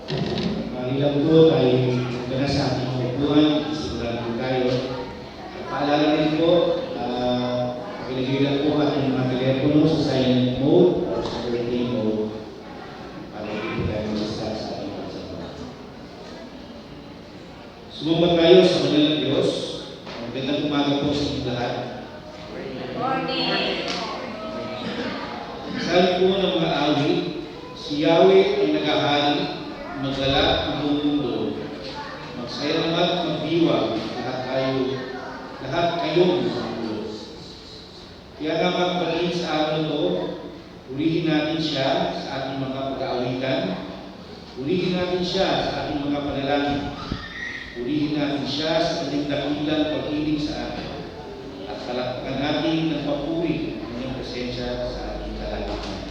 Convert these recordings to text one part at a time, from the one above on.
Ilang po ay magana sa ating upuan, simulan po tayo. At paalala rin po, pakilagay lang po ating mga telepono sa silent mode o sa airplane mode para hindi po tayo mag-start sa ating pagsama. Sumamba tayo sa kanila ng Diyos. Magandang umaga po sa inyong lahat. Morning! Sabi po ng mga awit, si Yahweh ay naghahari, magdala ang buong mundo. Magsaya naman at magdiwang lahat kayong mundo. Kaya naman pagin sa araw ito, purihin natin siya sa ating mga pag-aawitan, purihin natin siya sa ating mga panalangin, purihin natin siya sa kanyang dakilang pag-ibig sa atin, at palakpakan natin ng papuri ng kanyang presensya sa ating kalagayan.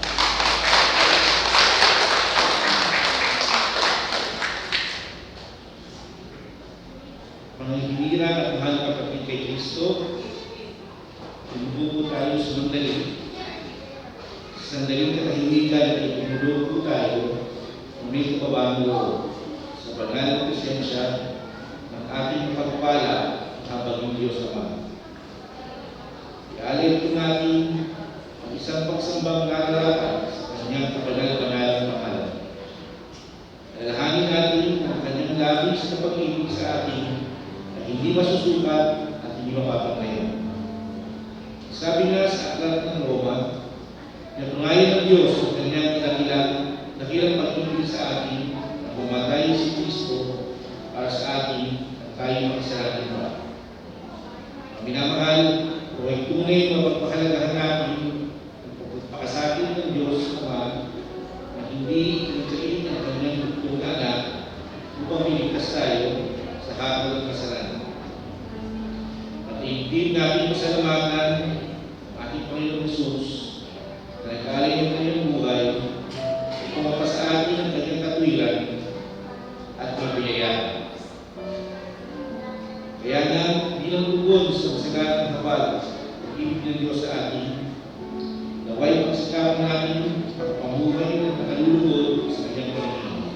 Mga hinira at mahal na kapatid kay Kristo, tumubo tayo sa sandaling katahimikan at itinulog po tayo, ngunit kababang loob sa banal na presensya ng ating pagpala habang yung Diyos Ama. Ialay po natin ang isang pagsambang nakalatan sa kanyang kabanal-banal na pangalan. Alalahanin natin ang kanyang labis na pag-ibig sa atin na hindi masusukat at hindi mapapanglayan. Sabi nga sa aklat ng Roma, natunayan ng Diyos ang kanyang dakilang pag-ibig sa atin na pumatay si Kristo para sa atin at tayo makasalanan pa. Ang minamahal, kung ay tunay na mapagpahalagahan natin ang pagpapakasakin ng Diyos Ama na hindi nagkain ang kanyang bugtong na anak upang piligtas tayo sa hatol ng kasalanan. At iintindi natin pasalamatan ang ating Panginoong Jesus na nag-alay ng kanyang buhay at pumapa sa atin ang kanyang katwiran at mabiyayaan. Kaya nga, bilang lubod sa masaganang habag ang ibig ng Diyos sa atin, naway pagsikapan natin ang pamuhay ng nakalulubod sa kanyang Panginoon.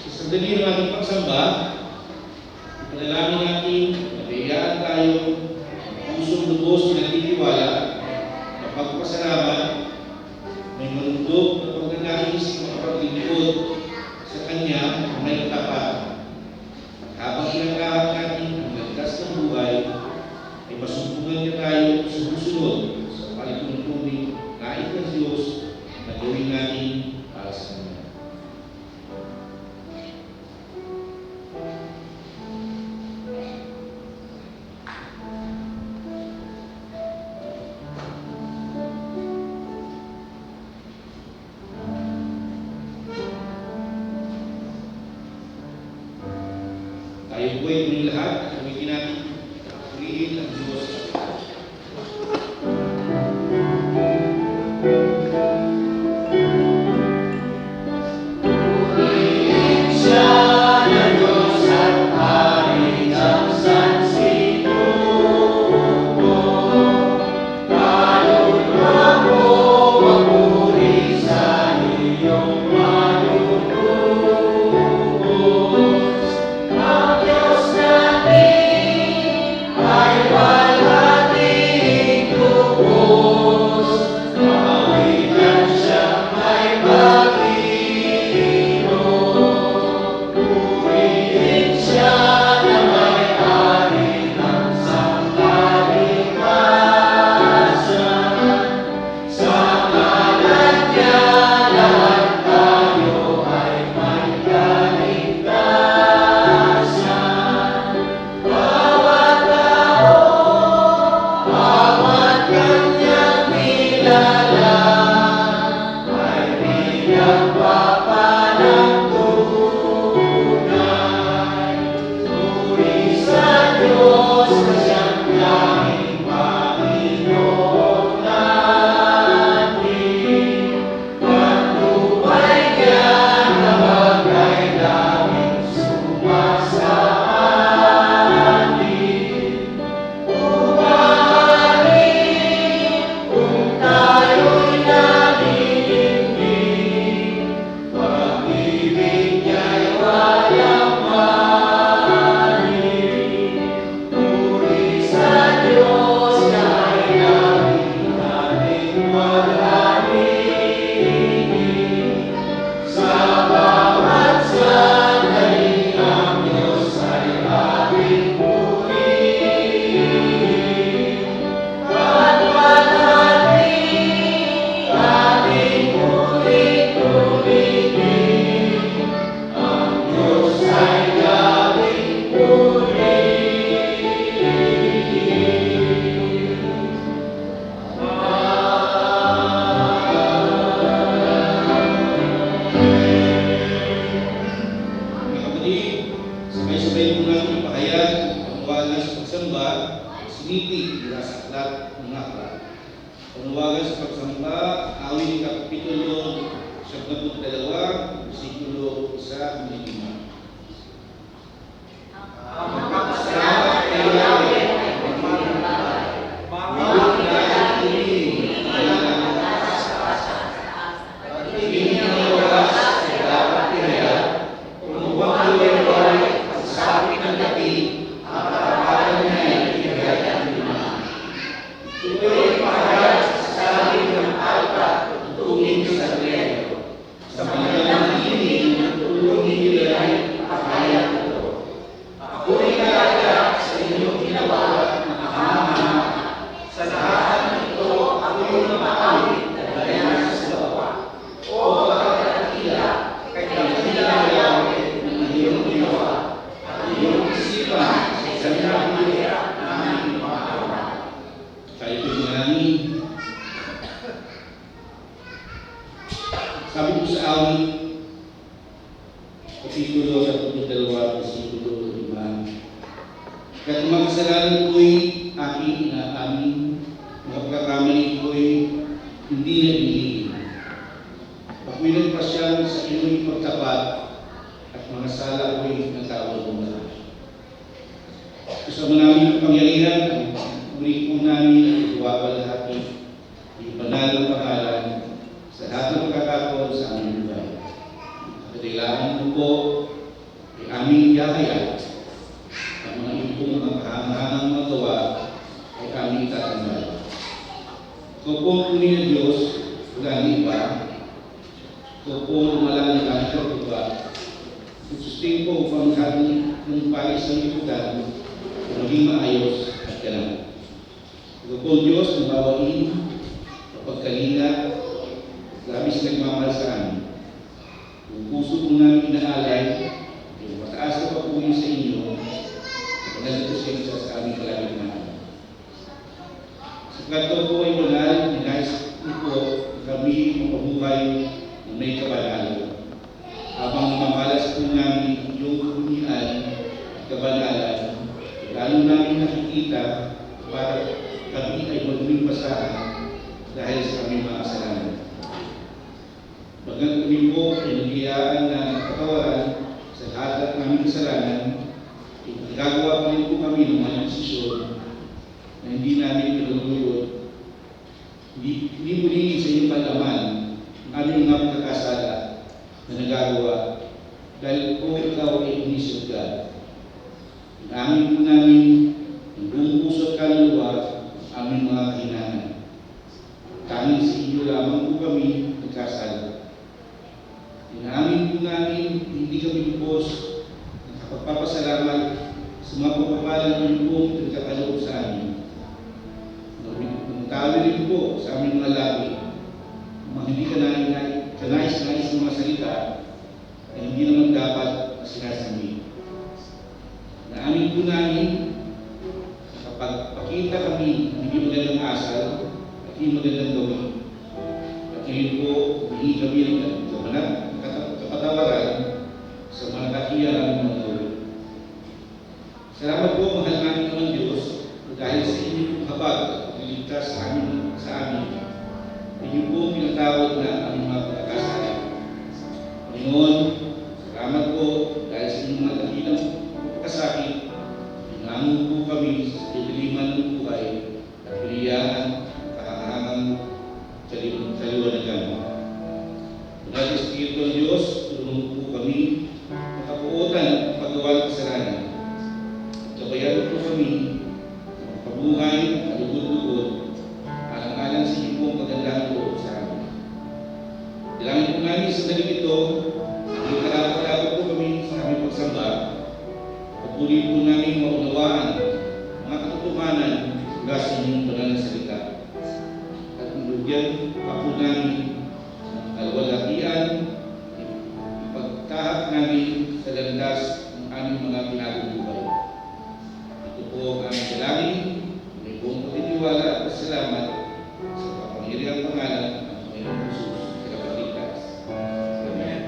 Sa sandali ng ating pagsamba, ipanalangin natin na biyayaan tayo ng pusong lubos na nagtitiwala, na pagpasalamat, may malundog na pagnanais na makapaglingkod sa Kanya na may tapat. Habang inanggahan natin ang landas ng buhay, ay masumpungan niya tayo sa susunod sa palituntunin nais ng Diyos na gawin natin para sa Kanya. Tayo po ay tuloy lahat at gamitin natin purihin ang Diyos. Ang Diyos natin isinitig mula sa aklat ng aklat. Panawagan sa pagsamba, awit kapitulo 72, versikulo 1 hanggang 5. Ang magpapasalamat kay Yahweh ay magpapalabay. Bawat lahat ini malalakas sa asa. Pag-ibig ng oras ay dapat tinaya. Kung huwag tuloy at sakit ng gabi, ang karapatan niya ay ibigay ng lima. Tuloy pahayag sa sabi ng alta tungin sa Grego. Sa mga ini, tulungin nila ay pahayag ito. Ako'y nalagak sa inyong ginawa ng ama. Sa lahat ng ito, ako'y maawit na dayan sa lawa. O pagkakatila, kay kakila Yahweh ng iyong ginawa, at iyong isipan sa isang nabihira na aming pangalawa. Kaya ito namin, sabi ko sa awit, kapitulo 72, versikulo 5. Kahit mga kasalanan ko'y aking inaamin, mga pagkakamali ko'y hindi na inilin. Ako'y nagpasyan sa inyong pagtapat at mga sala ko'y natawag mo na. Kasama namin ang pangyarihan, muli po namin iwawalhati, ibanal ang pangalan sa lahat ng pagkakataon sa aming buhay. Kailangan mo po ay aming yahaya at mga ibong mga kahangahangang magawa ay aming tatanggal. Ikaw po ang tunay na Diyos, wala ng iba. Ikaw po ang lumalang ng langit at lupa. Sustain po ang pamaghati ng pais ng liputan na maging maayos at ganap. Ikaw po ang Diyos na bawain, kapagkalina, labis nagmamahal sa amin. Yung puso po namin inaalay, yung mataas na papuri sa inyo, nagpasensya sa aming kalagitnaan. Sapagkat ito po ay banal, ninais po kami mapabuhay na may kabanalan. Habang mamalas po namin yung kabunian at kabanalan, lalo namin nakikita para kami ay maging pasahan dahil sa aming mga kasalanan. Bagang kami po ay naghihiyaan na katawaran sa lahat ng aming kasalanan, nagagawa pa rin po kami ng mga desisyon na hindi namin pinagulot. Hindi mo rin sa inyong palaman ang aming mga pagkakasala na nagagawa dahil po ikaw ay unisod ka. Inamin po namin ang buong puso at kaluluwa ang aming mga kahinaan. Tanging sa iyo lamang po kami nagkasala. Inamin po namin hindi kami lubos ng kapagpapasalamat sa mga pagpapalang ng pong nagkakaloob sa amin. Nagtawin rin po sa aming mga labi, mga hindi kanais-nais ng mga salita ay hindi naman dapat sinasabi. Naamin po namin na kapag pakita kami ng hindi magandang asal at hindi magandang gawin, at ngayon po hindi kami ng kapatawaran sa mga kakiya ng mga gawin. Salamat po, mahal namin naman Diyos, dahil sa inyong habag at niligtas sa amin. Inyo po pinatawad na ang mga pagkakasala. Panginoon, salamat po dahil sa inyong mga dakilang pagkasakit, inangon po kami sa diliman ng buhay at pilihan kahangahangang kaliwanagan. Dahil sa Espiritu ng Diyos, tulungan po kami makapuotan ang paggawa ng kasalanan. Gabayan po kami ng pabuhay at lugod-lugod alang-alang sa inyo pong magandang loob sa amin. Dalangin po namin sa daling ito, ang karapat-dapat po kami sa aming pagsamba. Patuloy po namin maunawaan mga katotohanan mula sa inyong banal na salita. At nilugyan pa po namin ng kalwalhatian, ipagtahak namin sa landas ng aming mga pinabubuhay. Ito po ang aming dalangin, may buong patitiwala at pasalamat sa kapangyarihang pangalan ng Panginoong Jesus, Tagapagligtas. Amen.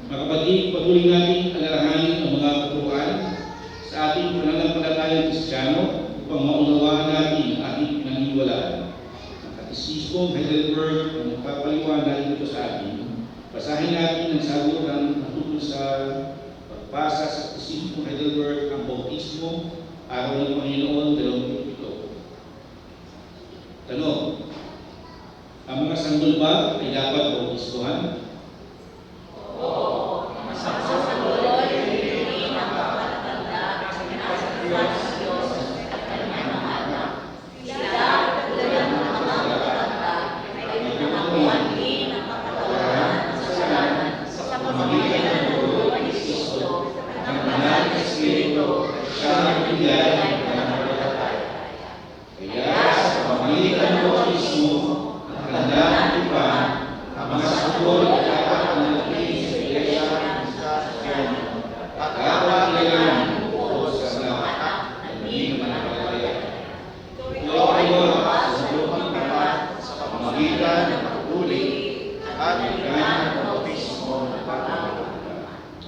Mga kapatid, patuloy natin alalahanin ang mga katuruan sa ating upang maunawaan natin ang ating pinaniniwalaan. Ang Katekismong Heidelberg ang nagpapaliwanag dito sa atin. Basahin natin ang sagutan tungkol sa pagbasa sa Katekismong Heidelberg, ang bautismo, araw ng Panginoon, 27. Tanong, ang mga sanggol ba ay dapat bautismohan?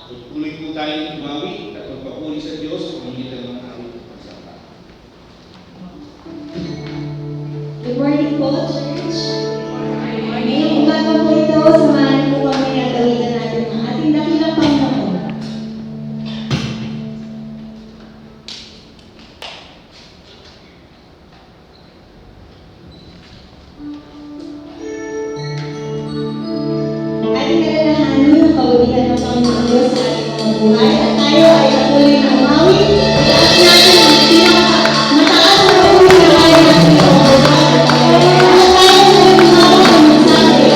Tuloy po tayong tumawi at magpapuri sa Diyos sa pamamagitan ng awit at pagsamba. Good morning po, Church. Ngayong umaga po ito, samahan po kami at gawitan natin ang ating dakilang Panginoon. Ating kalalahanin ang kawitan ng Panginoon Diyos sa ating mga buhay at tayo ay patuloy na umawi. Itaas natin ang pinakamataas na patuloy na kaya natin ito ang buhay. At tayo sa lumawa ng mensahe.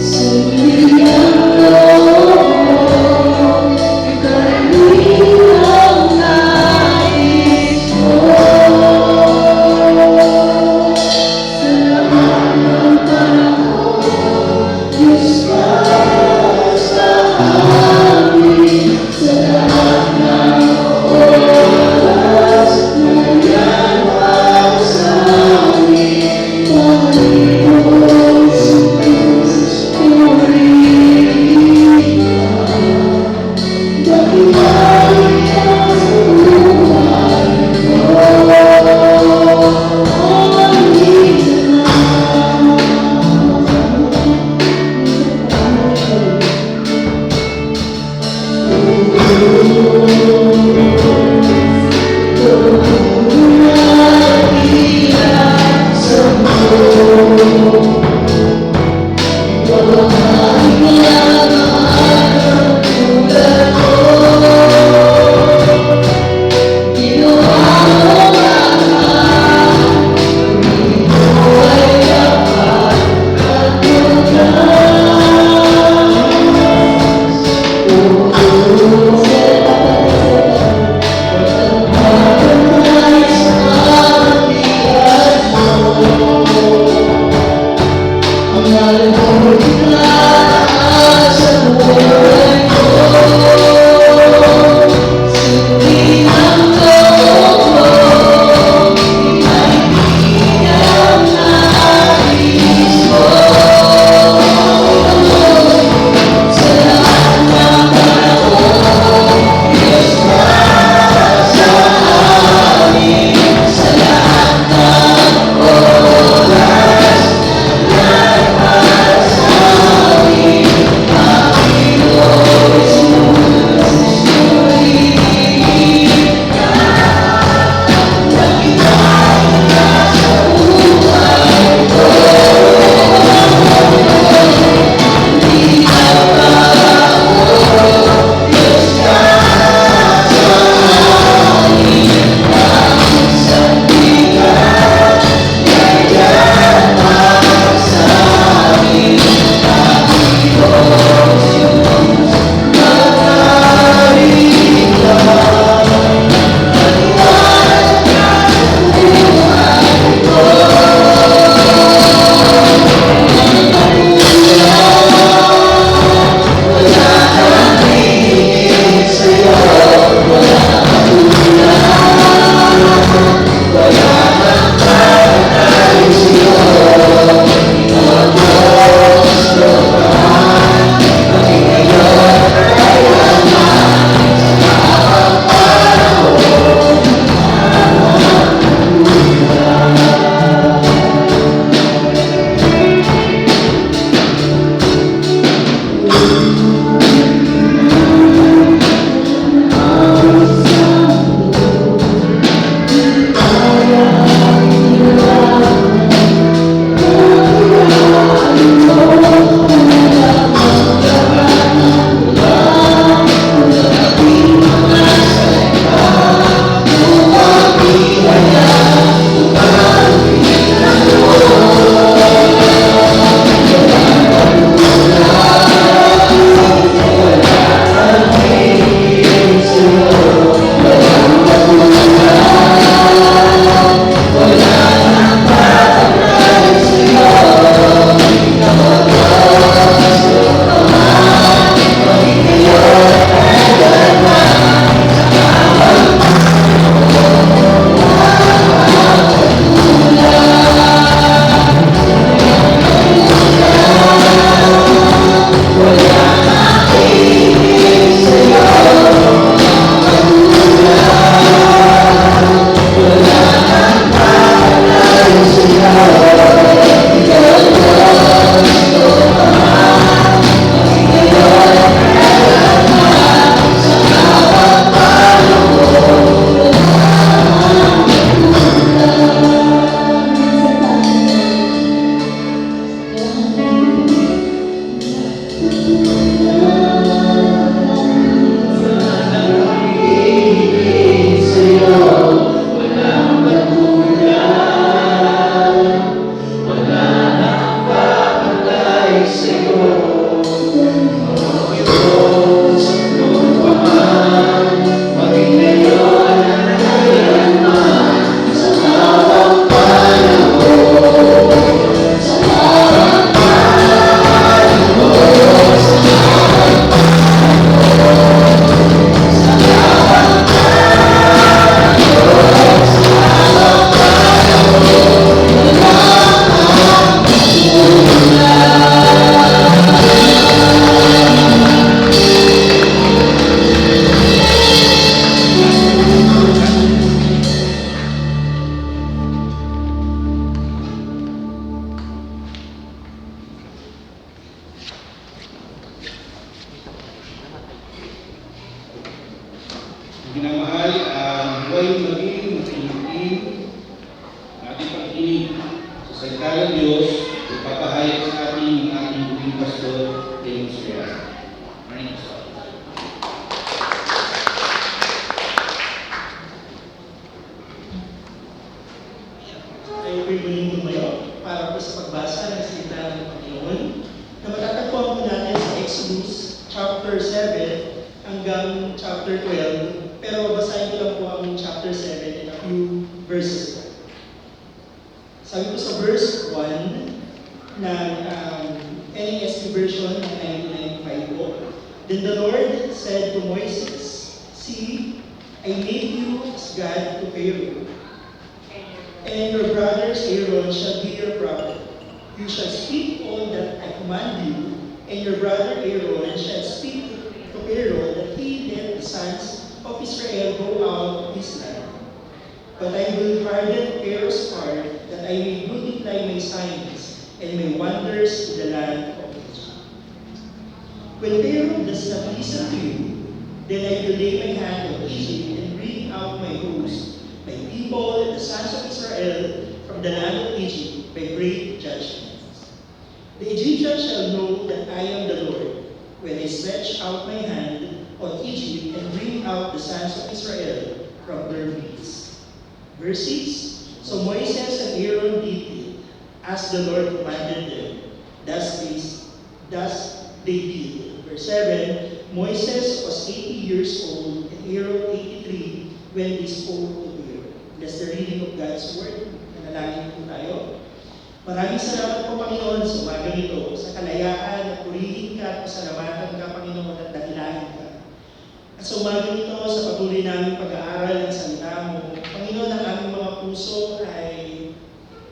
Sumiyang loob Minamahal, huwag maging makinig ating pag-inig sa salita ng Diyos, ipapahayag sa ating huling pastor, James Reyes. Maraming salamat. Ay ako'y muling tumayo para po sa pagbasa ng salita ng Panginoon na matatagpuan po natin sa Exodus chapter 7 hanggang chapter 12, pero basahin ko lang po ang chapter 7 in a few verses. Sabi po sa verse 1 ng NASB version ng 1995 po, "Then the Lord said to Moses, See, I made you as God to Pharaoh, and your brothers Aaron shall be your prophet. You shall speak all that I command you, and your brother Aaron shall speak to Pharaoh that he let the sons of Israel go out of his land. But I will harden Pharaoh's heart, that I may multiply my signs and my wonders in the land of Egypt. When Pharaoh does not listen to you, then I will lay my hand on Egypt and bring out my host, my people, and the sons of Israel from the land of Egypt by great judgments. The Egyptians shall know that I am the Lord, when I stretch out my hand on Egypt and bring out the sons of Israel from their midst." Verse 6, "So Moses and Aaron did it, as the Lord commanded them. Thus they did." Verse 7, "Moses was 80 years old and Aaron 83 when they spoke to Aaron." That's the reading of God's word. Manalangin po tayo. Maraming salamat po, Panginoon, sa umagang ito, sa kalayaan na purihin ka at pasalamatan ka, Panginoon, at dakilahin ka. At sa umagang ito, sa patuloy namin pag-aaral ng salita mo, Panginoon, ang aming mga puso ay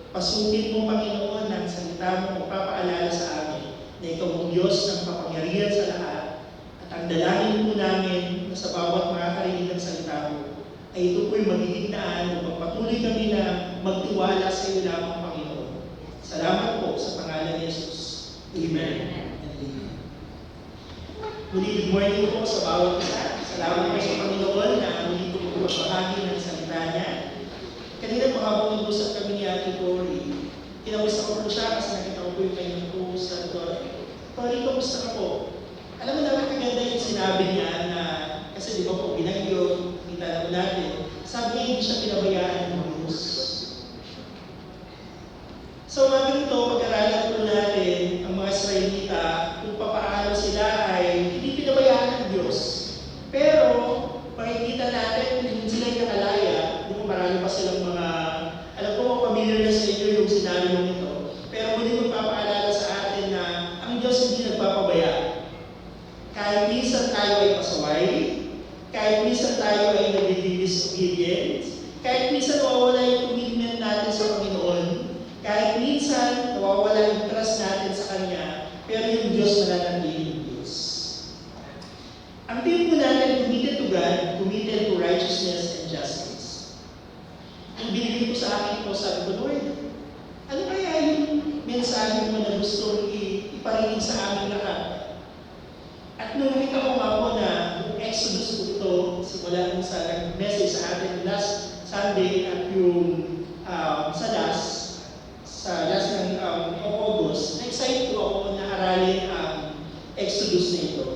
pasukin mo, Panginoon, ng salita mo, magpapaalala sa amin na ikaw ang Diyos ng kapangyarihan sa lahat. At ang dalangin po namin na sa bawat makakarinig ng salita mo, ay ito po'y magiging daan upang patuloy kami na magtiwala sa iyo lamang, Panginoon. Salamat po sa pangalan ni Jesus. Amen. Amen. Muli, good morning po sa bawat isa. Salamat po sa Panginoon na muli po po magbahagi ng salita niya. Kanina po habang nag-usap kami ni Ate Cory, kinamusta ko po siya kasi nakita ko po yung kanyang post sa Cory, kamusta ka po? Alam mo naman kaganda yung sinabi niya na, kasi di ba po binagyo, kita naman natin, sabi niya hindi siya pinabayaan ng Diyos. So mga ganito, pag-aralan po natin ang mga Israelita kung paano sila ay hindi pinabayaan ng Diyos. Pero, makikita natin kung sila yung nakalaya, di ba marami pa silang mga, alam ko familiar na sa inyo yung scenario nito, pero muli magpapaalala sa atin na ang Diyos hindi nagpapabaya. Kahit minsan tayo ay pasaway, kahit minsan tayo ay nag-disobedient, kahit minsan nawawala yung commitment natin sa Panginoon, kahit minsan nawawala yung trust natin sa Kanya, pero yung Diyos mananatili yung Diyos. Ang theme po natin, committed to God, committed to righteousness and justice. Ang binigay ko sa akin po, sabi ko, Lord, ano kaya yung mensahe mo na gusto iparinig sa amin lahat? At nung nakita ko nga po na yung Exodus po ito, simula nung sa nag-message sa atin last Sunday at yung sa last ng August, na-excite ko ako na aralin ang Exodus na ito.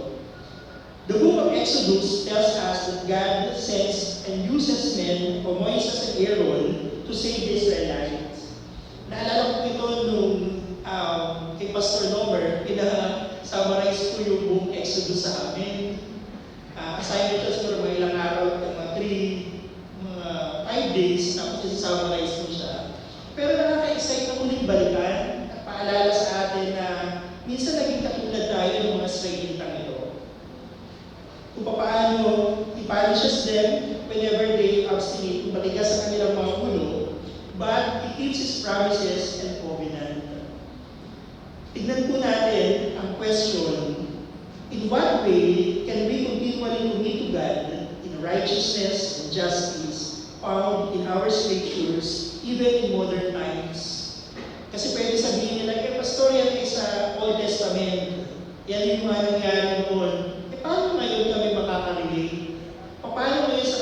The book of Exodus tells us that God sends and uses men o Moises and Aaron to save the Israelites. Naalala ko ito nung kay Pastor Nomer, summarize ko yung buong Exodus sa amin. Assign ko siya siguro mga ilang araw, mga 5 days, tapos summarize ko siya. Pero nakaka-excite na ulit balikan at paalala sa atin na minsan naging katulad tayo ng mga Israelitang ito. Kung punishes them whenever they obstinate, kung matigas sa kanilang mga ulo, but He keeps His promises and covenant. Tignan po natin ang question, in what way can we continually commit to God in righteousness and justice found in our scriptures, even in modern times? Kasi pwede sabihin nila, pastor, yan ay sa Old Testament. Yan yung mga nangyari noon. Paano ngayon kami makaka-relate? Paano ngayon sa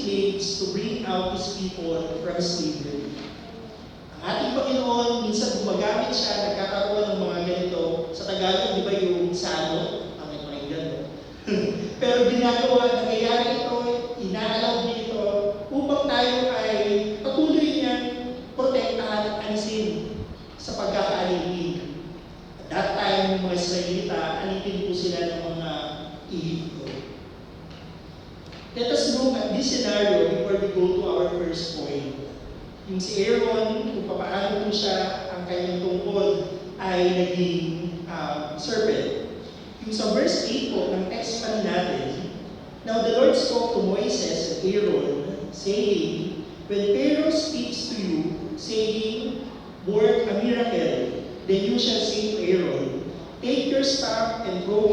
slaves to bring out His people from slavery. Ang ating Panginoon, minsan gumagamit siya, nagkakaroon ng mga ganito. Sa Tagalog, di ba yung salo? Ang pakinggan, no? Pero ginagawa, nangyayari ito, inaalaw niya ito, upang tayo ay patuloy niyang protektahan at alisin sa pagkakaaligid. At that time, yung mga Israelita, alipin po sila ng mga Ehipto. Let us look at this scenario before we go to our first point. Yung si Aaron, kung paano po siya, ang kanyang tungkol ay naging serpent. Yung sa verse 8 po, ng text pa natin, now the Lord spoke to Moses and Aaron, saying, when Pharaoh speaks to you, saying, work a miracle, then you shall say to Aaron, take your staff and throw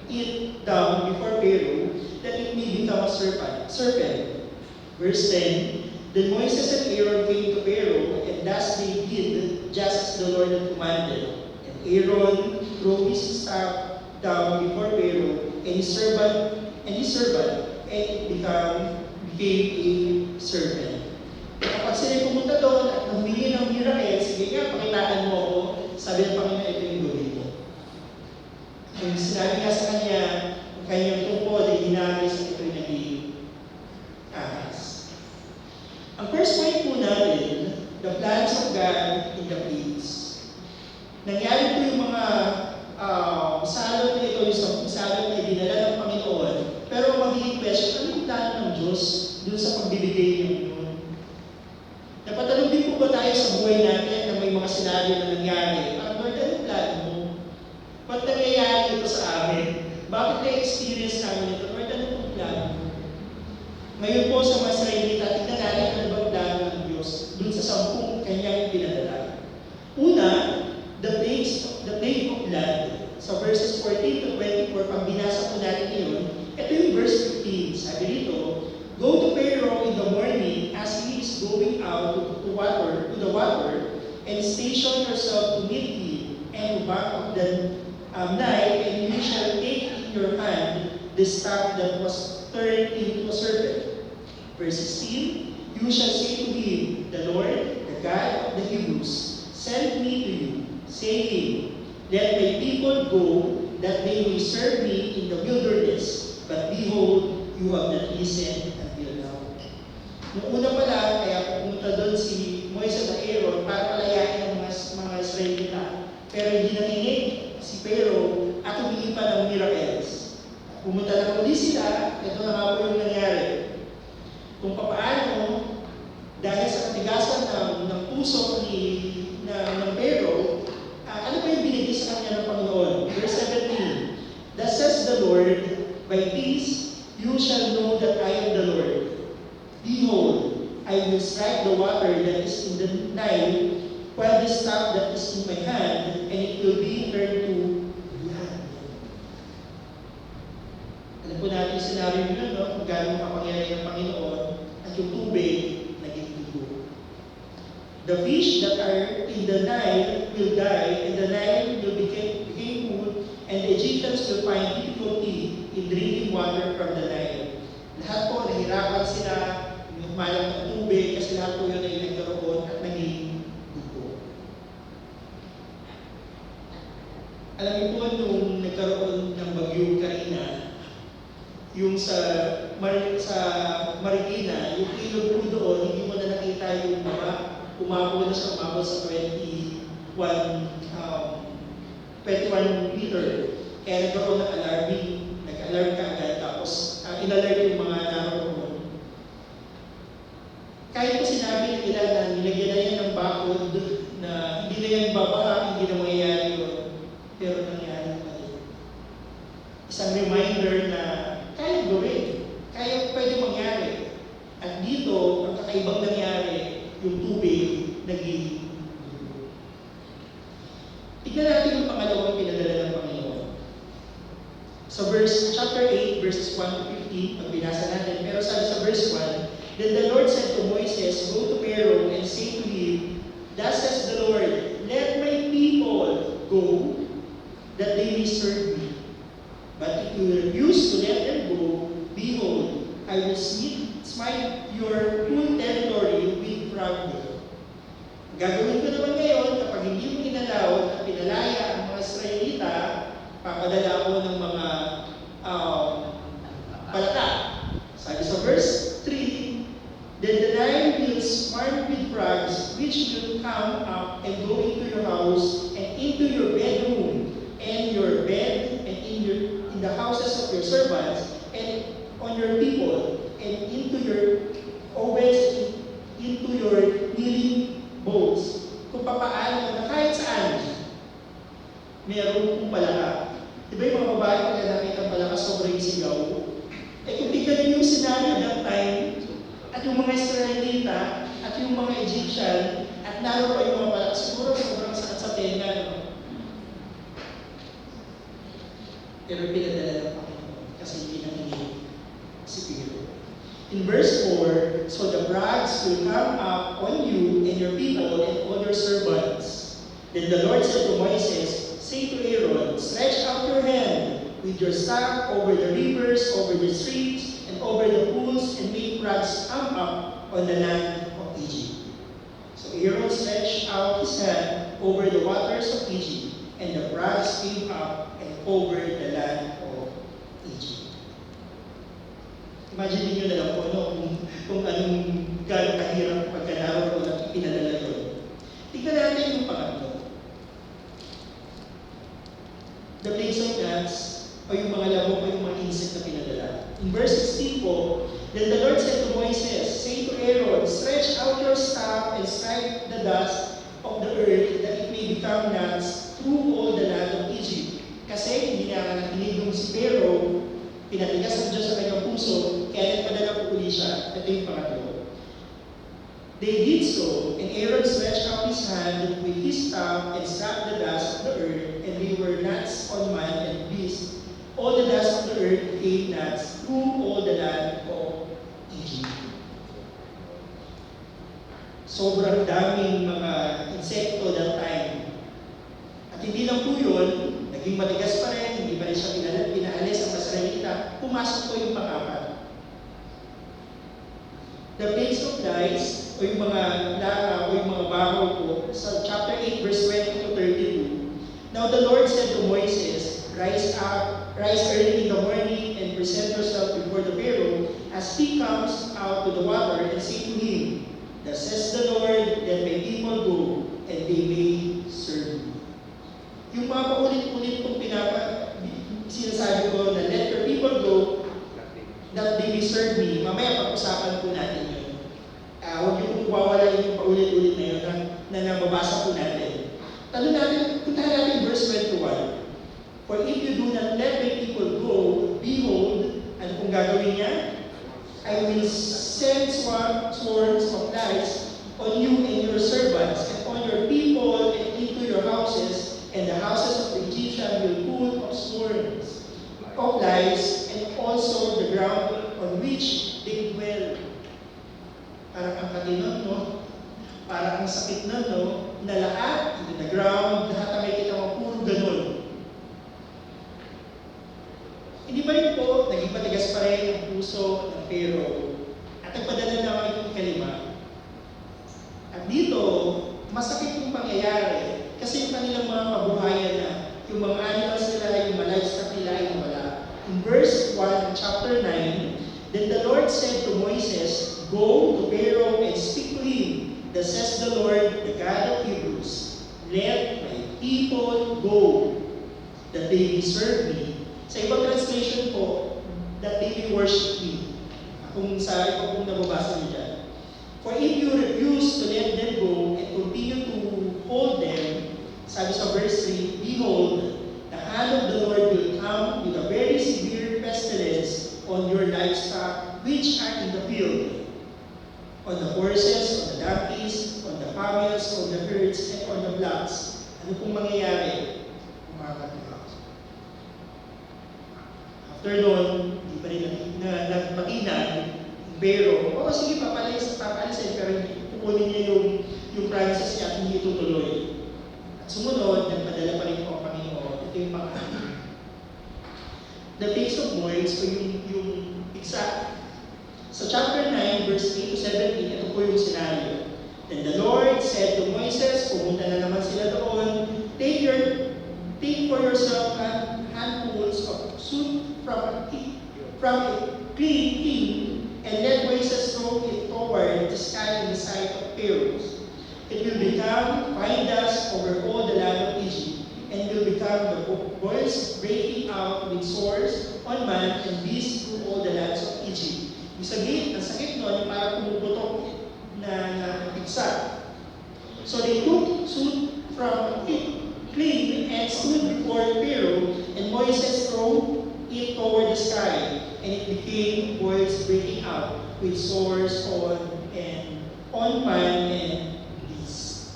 it down before Pharaoh, that it may become a serpent. Verse 10, then Moses and Aaron came to Pharaoh, and thus they did, just as the Lord had commanded. And Aaron threw his staff down before Pharaoh, and his servant, and it became a serpent. Kapag sila pumunta doon at humingi ng miracle, sige nga, pakitaan mo ako, sabi ng Panginoon, ito yung gawin mo. Yung sinabi nga sa kanya, ang kanyang tungkol, ay hinagis at ito'y naging ahas. Ang first point po natin, the plans of God in the plains. Nangyari po yung mga salot na ito, yung salot na dinala ng Panginoon, pero magiging question, ano yung plano ng Diyos dun sa pagbibigay niya yun? Napatanong din po ba tayo sa buhay natin na may mga senaryo na nangyari? Lord, anong plano mo? Ba't nangyayari ito sa amin? Bakit na-experience namin ito? Lord, ano pong plano mo? Ngayon po sa mga Israelita, tignan natin ano ba ang plano ng Diyos dun sa 10 kanyang pinadala. Una, the plague of blood. Sa verses 14 to 24, pag binasa po natin yun, ito yung verse 15. Sabi dito, go to Pharaoh in the morning as he is going out to the water, and station yourself to meet him, and back of the night, and you shall take in your hand the staff that was turned into a serpent. Verse 16, you shall say to him, the Lord, the God of the Hebrews, sent me to you, saying, let my people go, that they may serve me in the wilderness. But behold, you have not listened until now. Noong una pa lang, kaya pumunta doon si Moises at Aaron para palayain ang mga Israelita. Pero hindi nakinig si Pharaoh at humingi pa ng miracles. Pumunta na muli sila, ito na nga po yung nangyari. Kung paano, dahil sa katigasan ng puso ng Pharaoh, ano pa yung binigay sa kanya ng Panginoon? Verse 17, thus says the Lord, by this you shall know that I am the Lord. Behold, I will strike the water that is in the Nile, while the staff that is in my hand, and it will be turned to blood. Alam po natin yung scenario nyo, no? Kung gano'ng kapangyarihan ng Panginoon at yung tubig naging dugo. The fish that are in the Nile will die, and the Nile will become food, and the Egyptians will find difficulty in drinking water from the Nile. Lahat po, nahirapan sila, umalang ng tubig, kasi lahat po yun ay nagkaroon at naging dugo. Alam niyo po, nung nagkaroon ng bagyong Karina, yung sa Marikina, yung ilog po doon, hindi mo na nakita yung mga umabot sa 21 meter. Kaya nagkaroon ng alarming, nag-alarm ka agad, tapos in-alert yung mga naroon. Kahit po sinabi nila na nilagyan na yan ng bakod, na hindi na yan babaha, hindi na mangyayari yun. Pero nangyari pa rin. Isang reminder na kaya gawin, kaya pwede mangyari. At dito, ang kakaibang nangyari, yung tubig naging dugo. Tignan natin yung pangalawang pinadala ng Panginoon. Sa chapter 8, verses 1 to 15, pag binasa natin, pero sa verse 1, then the Lord said to Moses, go to Pharaoh and say to him, thus says the Lord, let my people go, that they may serve me. But if you refuse to let them go, behold, I will smite your whole territory with frog. Gagawin ko naman ngayon, kapag hindi mo inalaw at pinalaya ang mga Israelita, papadala ako ng mga palaka. Sabi sa verse 3, then the Nile will swarm with frogs, which will come up and go into your house and into your bedroom and your bed and in the houses of your servants and on your people and into your ovens, into your kneading bowls. Kung papaano na kahit saan, meron kong palaka. Di ba yung mga babae pag nakita ang palaka sobrang sigaw? Eh kung tignan niyo yung scenario that time, at yung mga Israelita, at yung mga Egyptian, at lalo pa yung mga palaka, siguro sobrang sakit sa tenga. No? Pero pinadala ng Panginoon kasi hindi nanginig si Pharaoh. In verse 4, so the frogs will come up on you and your people and all your servants. Then the Lord said to Moses, say to Aaron, stretch out your hand with your staff over the rivers, over the streams, and over the pools, and make frogs come up on the land of Egypt. So Aaron stretched out his hand over the waters of Egypt, and the frogs came up and covered the land of Egypt. Imagine niyo na lang po kung anong gano'ng kahirap pagkanaraw ko na pinadala yun. Tingnan natin yung pangatlo. The plagues of gnats, o yung mga lamok o yung mga insect na pinadala. In verse 16 po, then the Lord said to Moses, say to Aaron, stretch out your staff and strike the dust of the earth that it may become gnats through all the land of Egypt. Kasi hindi na nakinig yung si Pharaoh, pinatigas ng Diyos sa kanyang puso, kaya nagpadala po uli siya. Ito yung pangatlo. They did so, and Aaron stretched out his hand with his staff and struck the dust of the earth, and they were gnats on man and beast. All the dust of the earth became gnats through all the land of Egypt. Sobrang daming mga insekto that time. At hindi lang po yun, naging matigas pa rin, hindi pa rin siya pinaalis ang Israelita, pumasok po yung pang-apat. The plagues of lice, o yung mga laka, o yung mga bahaw po, sa chapter 8, verse 20 to 32. Now the Lord said to Moses, rise early in the morning and present yourself before the Pharaoh as he comes out to the water and say to him, thus says the Lord, let my people go, and they may serve me. Yung mga paulit-ulit kong sinasabi ko na let your people go, that they may serve me. Mamaya pag-usapan po natin yun. Huwag yung wawala yung paulit-ulit na yun na nababasa po natin. Puntahan natin verse 21. For if you do not let my people go, behold, ano kung gagawin niya? I will send swarms of lice on you and your servants, and on your people and into your houses, and the houses of the Egyptian will full of swarms of lice, and also the ground on which they dwell. Parang ang katinon, no? Parang ang sakit na, no? Na lahat, the ground, lahat na may kita mo, puro ganun. Hindi pa rin po, naging matigas pa rin ang puso ng Pharaoh. At nagpadala naman itong kalima. At dito, masakit yung pangyayari. Kasi yung kanilang mga kabuhayan na, yung mga animals nila, yung mga livestock nila ay wala. In verse 1, chapter 9, then the Lord said to Moses, go to Pharaoh and speak to him. Thus says the Lord, the God of Hebrews, let my people go, that they may serve me. Sa ibang translation po, that they may worship me. Kung sa iba kung nababasa niyo dyan. For if you refuse to let them go and continue to hold them, sabi sa verse 3, behold, the hand of the Lord will come with a very severe pestilence on your livestock which are in the field, on the horses, on the donkeys, on the camels, on the herds, and on the flocks. Ano pong mangyayari? After noon, hindi pa rin nagpatinag, pero, sige, papalisin, pero kukunin niya yung promises niya at hindi itutuloy. At sumunod, nagpadala pa rin po ang Panginoon. Ito yung pangalan. The plagues of boils, o yung pigsa, Sa chapter 9, verse 8 to 17, ito po yung scenario. Then the Lord said to Moises, pumunta na naman sila doon, take for yourself handfuls of soot from a clean king, and let Moises throw it toward the sky in the sight of Pharaoh. It will become fine dust over all the land of Egypt, and will become the boils breaking out with sores on man and beast through all the lands of Egypt. Ibig sabihin, ang sakit nun, para pumuputok na pigsa. So they took soot from it, clean, and stood before Pharaoh, and Moises threw it toward the sky, and it became boils breaking out with sores on man and beast.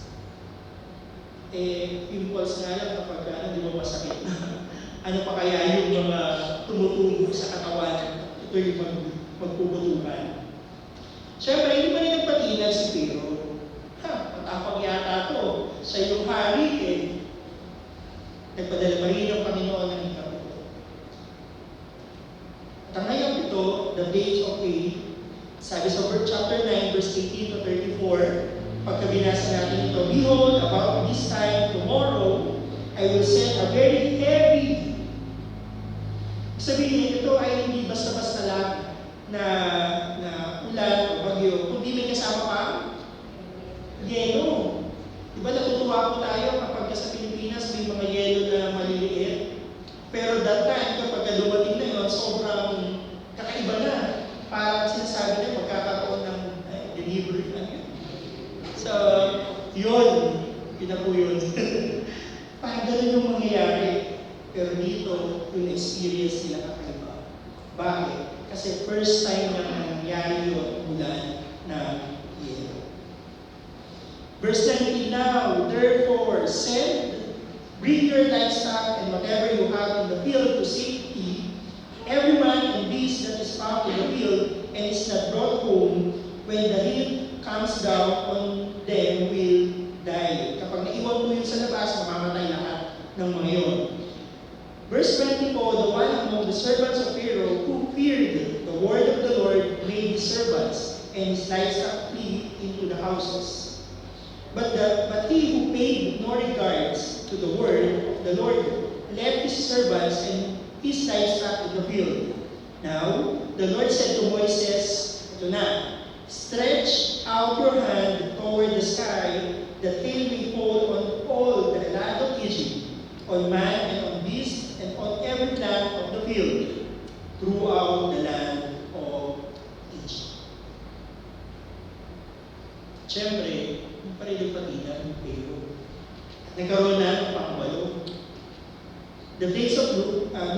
Impulse nga lang kapag di ba masakit na ano pa kaya yung mga tumutubo sa katawan, ito yung magpuputukan. Siyempre, hindi pa rin nagpatinag si Pharaoh. Matapang yata to. Sa iyong hari, nagpadala pa rin ang Panginoon ng ikabuto. At ang ngayon ito, the days of faith, sabi sa chapter 9, verse 18 to 34, pagka binasa natin ito, behold, about this time tomorrow, I will send a very heavy. Sabihin, ito ay hindi basta-basta lang na ulan o bagyo, kundi may kasama pa yelo. Diba natutuwa po tayo kapag sa Pilipinas may mga yelo na maliliit? Pero that time, kapag dumating na yun, sobrang kakaiba na. Parang sinasabi na magkakaroon ng delivery na yun. So, yun. Yun na po yun. Parang ganun yung mangyayari. Pero dito, yung experience nila kakaiba. Bakit? Kasi first time na nangyari yung ulan ng yelo. Verse 19, now, therefore, bring your livestock and whatever you have in the field to safety, every man and beast that is found in the field and is not brought home, when the rain comes down on them will die. Kapag naiwan mo yun sa labas, mamamatay lahat ng mga yun. Verse 20 po, the one among the servants of Pharaoh who feared the word of the Lord made his servants and his livestock flee into the houses. But he who paid no regards to the word of the Lord left his servants and his livestock in the field. Now, the Lord said to Moises, ito na, stretch out your hand toward the sky, that hail may fall on all the land of Egypt, on man and on beast, and on every plant of the field, throughout the land of Egypt. Siyempre, yung pa rin yung patinan ng Pharaoh. Nagkaroon na ng pangabalo. The days of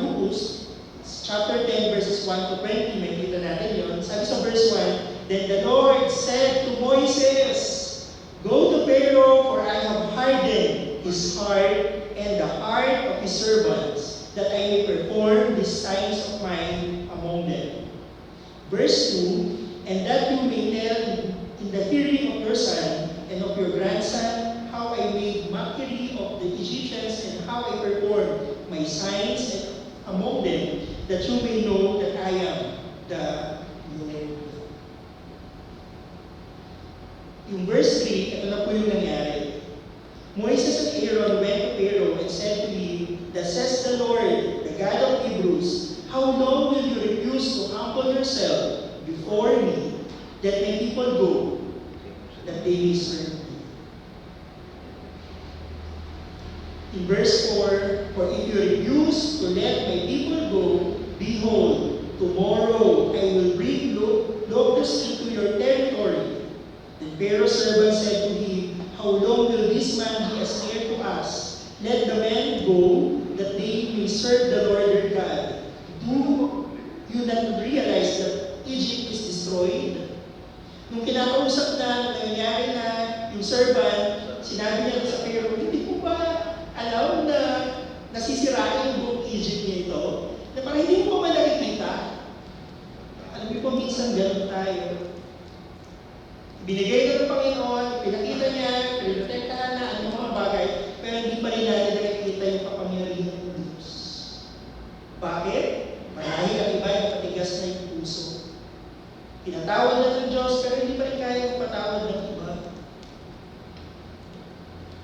Lupus, chapter 10, verses 1 to 20, may kita natin yun. Sabi sa verse 1, then the Lord said to Moises, go to Pharaoh, for I have hardened his heart and the heart of his servants, that I may perform these signs of mine among them. Verse 2, and that you may tell in the hearing of your son and of your grandson how I made mockery of the Egyptians and how I performed my signs among them, that you may know that I am the Lord. Yung verse 3, ito na po yung nangyari. Moses and Aaron went to Pharaoh and said to him, thus says the Lord, the God of Hebrews, how long will you refuse to humble yourself before me, that my people go, that they may serve me? In verse 4, for if you refuse to let my people go, behold, tomorrow I will bring locusts into your territory. Then Pharaoh's servant said to him, how long will this man be a snare to us? Let the men go, that they may serve the Lord their God. Do you not realize that Egypt is destroyed? Nung kinakausap na, nangyayari na, yung servant, sinabi niya sa Pharaoh, hindi ko ba alam na nasisirain yung buong Egypt nito? Na parang hindi mo pa nakikita? Alam mo po, minsan ganun tayo. Binigay na ng Panginoon, pinakita niya, pinotektahan na ang mga bagay, pero hindi pa rin natin nakikita yung kapangyarihan ng Diyos. Bakit? Marahil ang iba yung patigas na yung puso. Pinatawad na ng Diyos, pero hindi pa rin kaya magpatawad ng iba.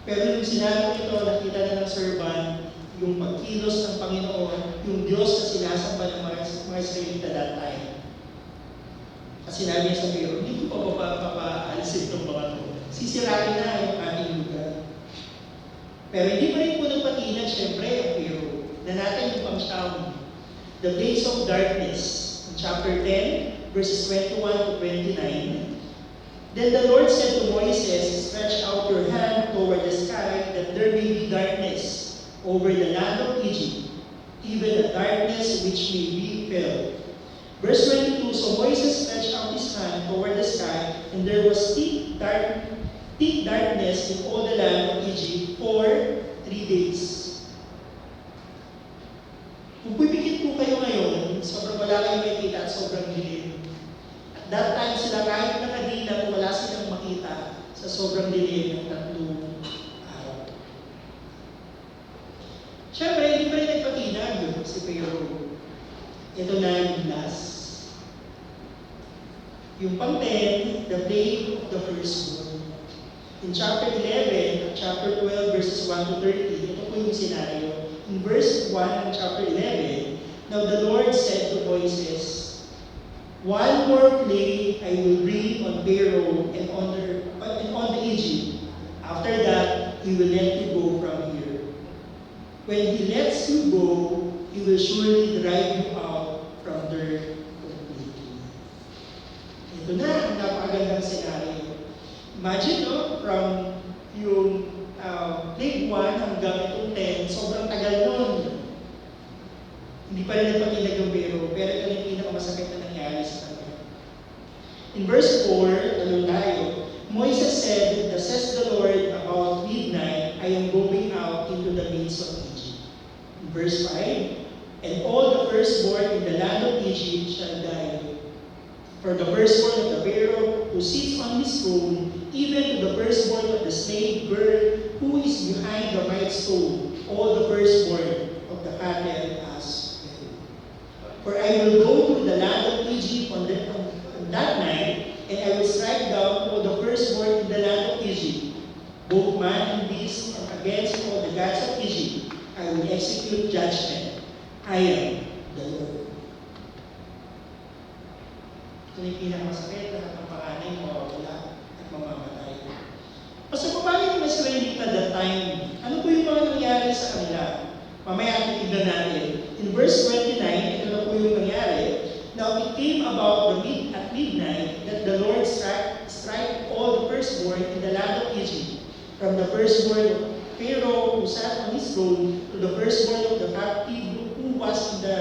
Pero nung sinabi ito, nakita na ng servant yung pagkilos ng Panginoon, yung Diyos na sinasamba ng mga Israelita that time. Kasi sinabi niya sa Pharaoh, hindi ko pa papaalisin itong mga ito. Sisirain na yung ating lugar. Pero hindi pa rin po nagpatinag, syempre, ang Pharaoh. Na natin yung pang-siyam. The days of darkness, in chapter 10, verses 21 to 29. Then the Lord said to Moses, stretch out your hand toward the sky, that there may be darkness over the land of Egypt, even a darkness which may be felt. Verse 22, so Moses stretched out his hand toward the sky, and there was thick darkness in all the land of Egypt for 3 days. Kung pipikit po kayo ngayon, sobrang wala kayong makikita at sobrang dilim. At that time sila kahit nakadilat, wala silang makita sa sobrang dilim ng 3 araw. Siyempre, hindi pa rin nagpatinag si Pharaoh. Ito na yung last. Yung pang-10, the plague of the firstborn. In chapter 11, chapter 12, verses 1 to 30, ito po yung scenario. In verse 1 of chapter 11, now the Lord said to Moses, one more plague I will bring on Pharaoh and on the Egypt. After that, he will let you go from here. When he lets you go, he will surely drive you out from there completely. Ito na ang napakagandang scenario. Imagine, no, from yung plague 1 hanggang itong 10, sobrang tagal nun. Hindi pa rin nagpatinag yung Pharaoh, pero ito yung pinakamasakit na nangyari sa kanya. In verse 4, talon tayo, Moses said, thus says the Lord, about midnight, I am going out into the midst of Egypt. In verse 5, and all the firstborn in the land of Egypt shall die. For the firstborn of the Pharaoh who sits on his throne, even to the firstborn of the slave girl who is behind the millstone, all the firstborn of the cattle as well. For I will go to the land of Egypt on that night, and I will strike down all the firstborn in the land of Egypt, both man and beast, and against all the gods of Egypt I will execute judgment. I am the Lord. Ito yung pinakamasakit na ang panganay mawawala at mamamatay. So, paano yung Israelita that time? Ano po yung mga nangyari sa kanila? Mamaya ating tignan natin. In verse 29, ito na po yung nangyari. Now, it came about at midnight that the Lord strike all the firstborn in the land of Egypt, from the firstborn of Pharaoh who sat on his throne to the firstborn of the captive who was in the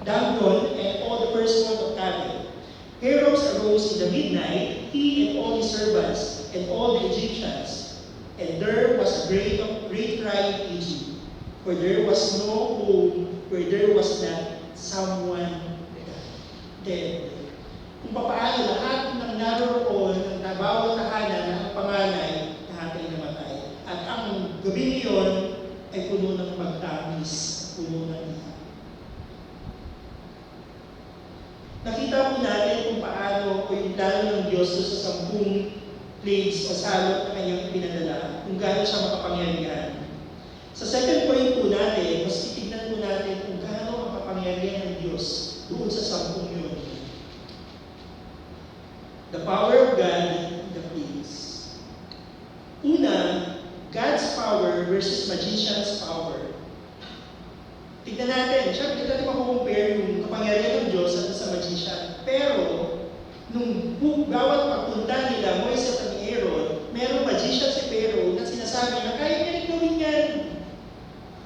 Dagon, and all the firstborn of cattle. Pharaoh arose in the midnight, he and all his servants, and all the Egyptians. And there was a great cry in Egypt, for there was no home where there was not someone dead. Kung paano lahat ng naroon, ng bawat tahanan na ang panganay, lahat ay namatay. At ang gabi niyon ay puno ng pagtamis, puno ng iha. Nakita po natin kung paano o yung plano ng Diyos sa 10 plagues o salot na kanyang pinadala, kung gaano siya makapangyarihan. Sa second point po natin, mas titignan po natin kung gaano ang kapangyarihan ng Diyos doon sa 10 yun. The power of God in the plagues. Una, God's power versus magician's power. Tignan natin, syempre hindi natin makukompare yung kapangyarihan ng Diyos at sa magician. Pero, nung bawat pagpunta nila, Moises at Aaron, merong magician si Pharaoh na sinasabi na kaya niya rin gawin yan.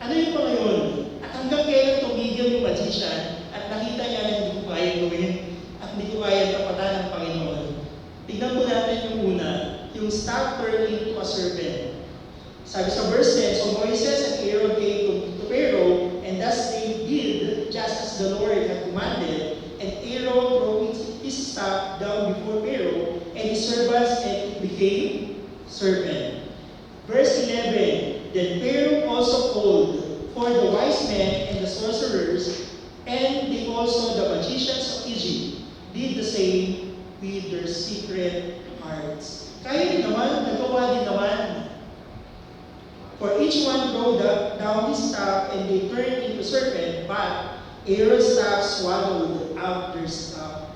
Ano yung pa ngayon? At hanggang kailan tumigil yung magician at nakita niya na hindi ko kaya gawin at hindi ko kaya tapatan ng Panginoon. Tignan po natin yung una, yung staff turned into a serpent. Sabi sa verse 10, so Moises and Aaron came to Pharaoh, and thus they did just as the Lord had commanded, and Aaron threw his staff down before Pharaoh and his servants, and it became serpent. Verse 11, then Pharaoh also called for the wise men and the sorcerers, and they also the magicians of Egypt, did the same with their secret hearts. Kaya din naman, nagawa din naman. For each one rolled down his staff, and they turned into serpent, but Aaron's staff swallowed out their staff.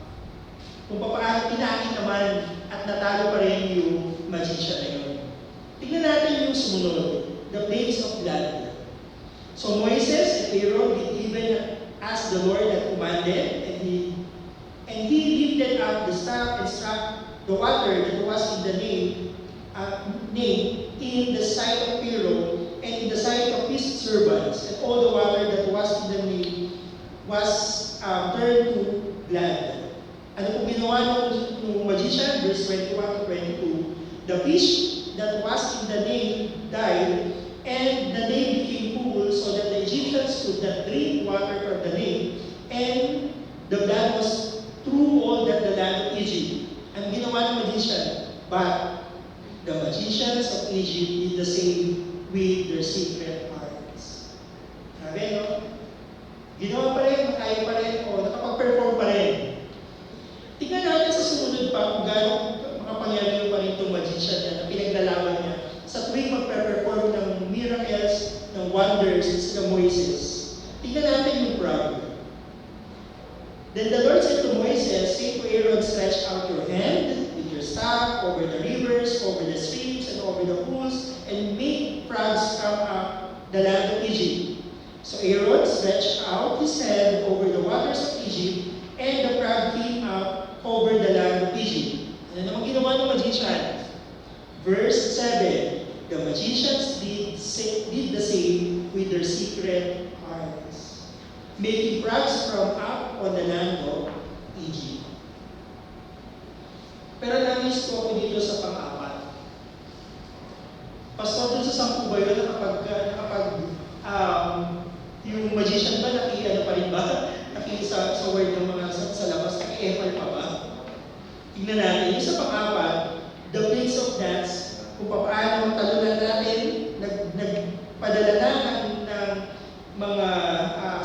Kung paano pinakit naman at natalo pa rin yung magician na yun. Tingnan natin yung sumunod, the plagues of blood. So Moses and Aaron did even as the Lord had commanded, and he lifted up the staff and struck the water that was in the name in the sight of Pharaoh and in the sight of his servants, and all the water that was in the name was turned to blood. Ano po ginawa ng magician? Verse 21 to 22. The fish that was in the name died, and the name became full, so that the Egyptians could not drink water from the name, and the blood was through all that the land of Egypt. Ang ginawa ng magician, but the magicians of Egypt did the same with their secret hearts. Sabi, no? Ginawa pa rin, kaya pa rin, o nakapag-perform pa rin. Tingnan natin sa sumunod pa kung gano'ng makapangyarihan pa rin itong magician na pinaglalaban niya sa tuwing magpe-perform ng miracles, ng wonders sa Moises. Tingnan natin yung problem. Then the Lord said to Moses, say to Aaron, stretch out your hand with your staff over the rivers, over the streams, and over the pools, and make frogs come up the land of Egypt. So Aaron stretched out his hand over the waters of Egypt, and the frog came up over the land of Egypt. Ano naman ginawa ng magician? Verse 7, the magicians did the same with their secret hearts, making frogs from up on the land of Egypt. Pero namiss ko ako dito sa pang-apat. Pastor, dun sa 10 ba yun, yung magician ba, pa rin ba? Sa word ng mga sa labas, naki-emal pa ba? Tingnan natin, yung sa pang-apat, the place of dance, kung paano talunan natin, nagpadala na ng mga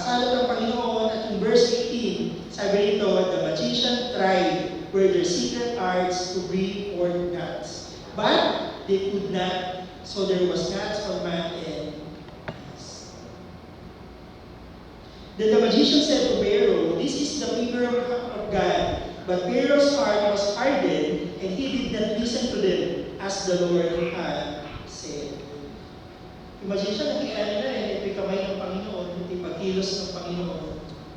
salot ng Panginoon, at yung verse 18, sabi rito, the magician tried were their secret arts to bring forth nuts. But they could not, so there was nuts on man and beast. Then the magician said to Pharaoh, this is the finger of God. But Pharaoh's heart was hardened, and he did not listen to them, as the Lord had said. Imagine siya, nakikita na ito yung kamay ng Panginoon, ito yung pagkilos ng Panginoon,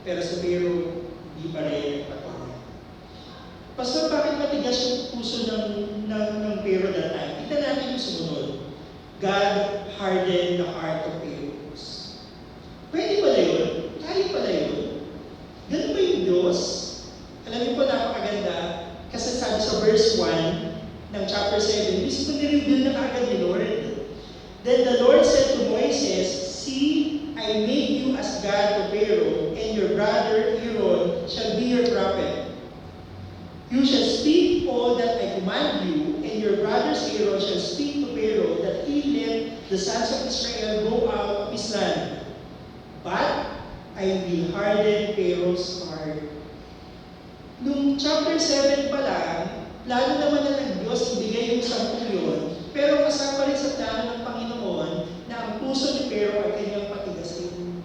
pero sa Pharaoh, di pa rin patuloy. Pastor, bakit matigas yung puso ng Pharaoh that time? Tignan natin yung sumunod. God hardened the heart of Pharaoh. Pwede pala yun? Kaya pala yun? Ganun ba yung Diyos? Alam niyo po, napakaganda. Kasi sabi sa verse 1 ng chapter 7, mismo nireveal na kagad ni Lord. Then the Lord said to Moses, see, I made you as God to Pharaoh, and your brother Aaron shall be your prophet. You shall speak all that I command you, and your brothers Aaron shall speak to Pharaoh, that he let the sons of Israel go out of his land. But I will harden Pharaoh's heart. Nung chapter 7 pa lang, plano naman na ng Diyos ibigay yung 10 yun, pero kasama rin sa plano ng Panginoon na ang puso ni Pharaoh ay kanyang patigasin.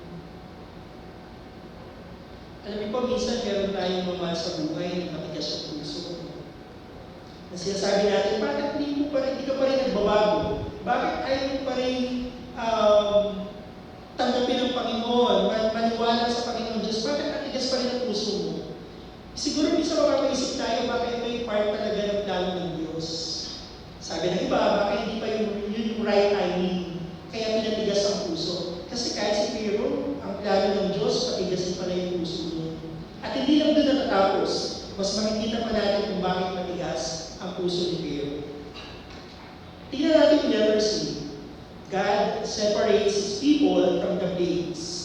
Alam niyo po, minsan meron tayong mamahal sa buhay na matigas sa puso. Na sinasabi natin, bakit hindi ka pa rin nagbabago? Bakit ayaw mo pa rin tanggapin ng Panginoon, maniwala sa Panginoon Diyos? Bakit matigas pa rin ang puso mo? Siguro minsan mapapaisip tayo, bakit ito yung part talaga ng plano ng Diyos? Sabi ng iba, bakit hindi pa yun yung right timing? Kaya pinatigas ang puso. Kasi kahit si Pharaoh, ang plano ng Diyos, patigasin pala yung puso niya. At hindi lang doon natatapos. Mas makikita pa natin kung bakit matigas ang puso ni Pharaoh. Tingnan natin yung letter C. God separates His people from the plagues.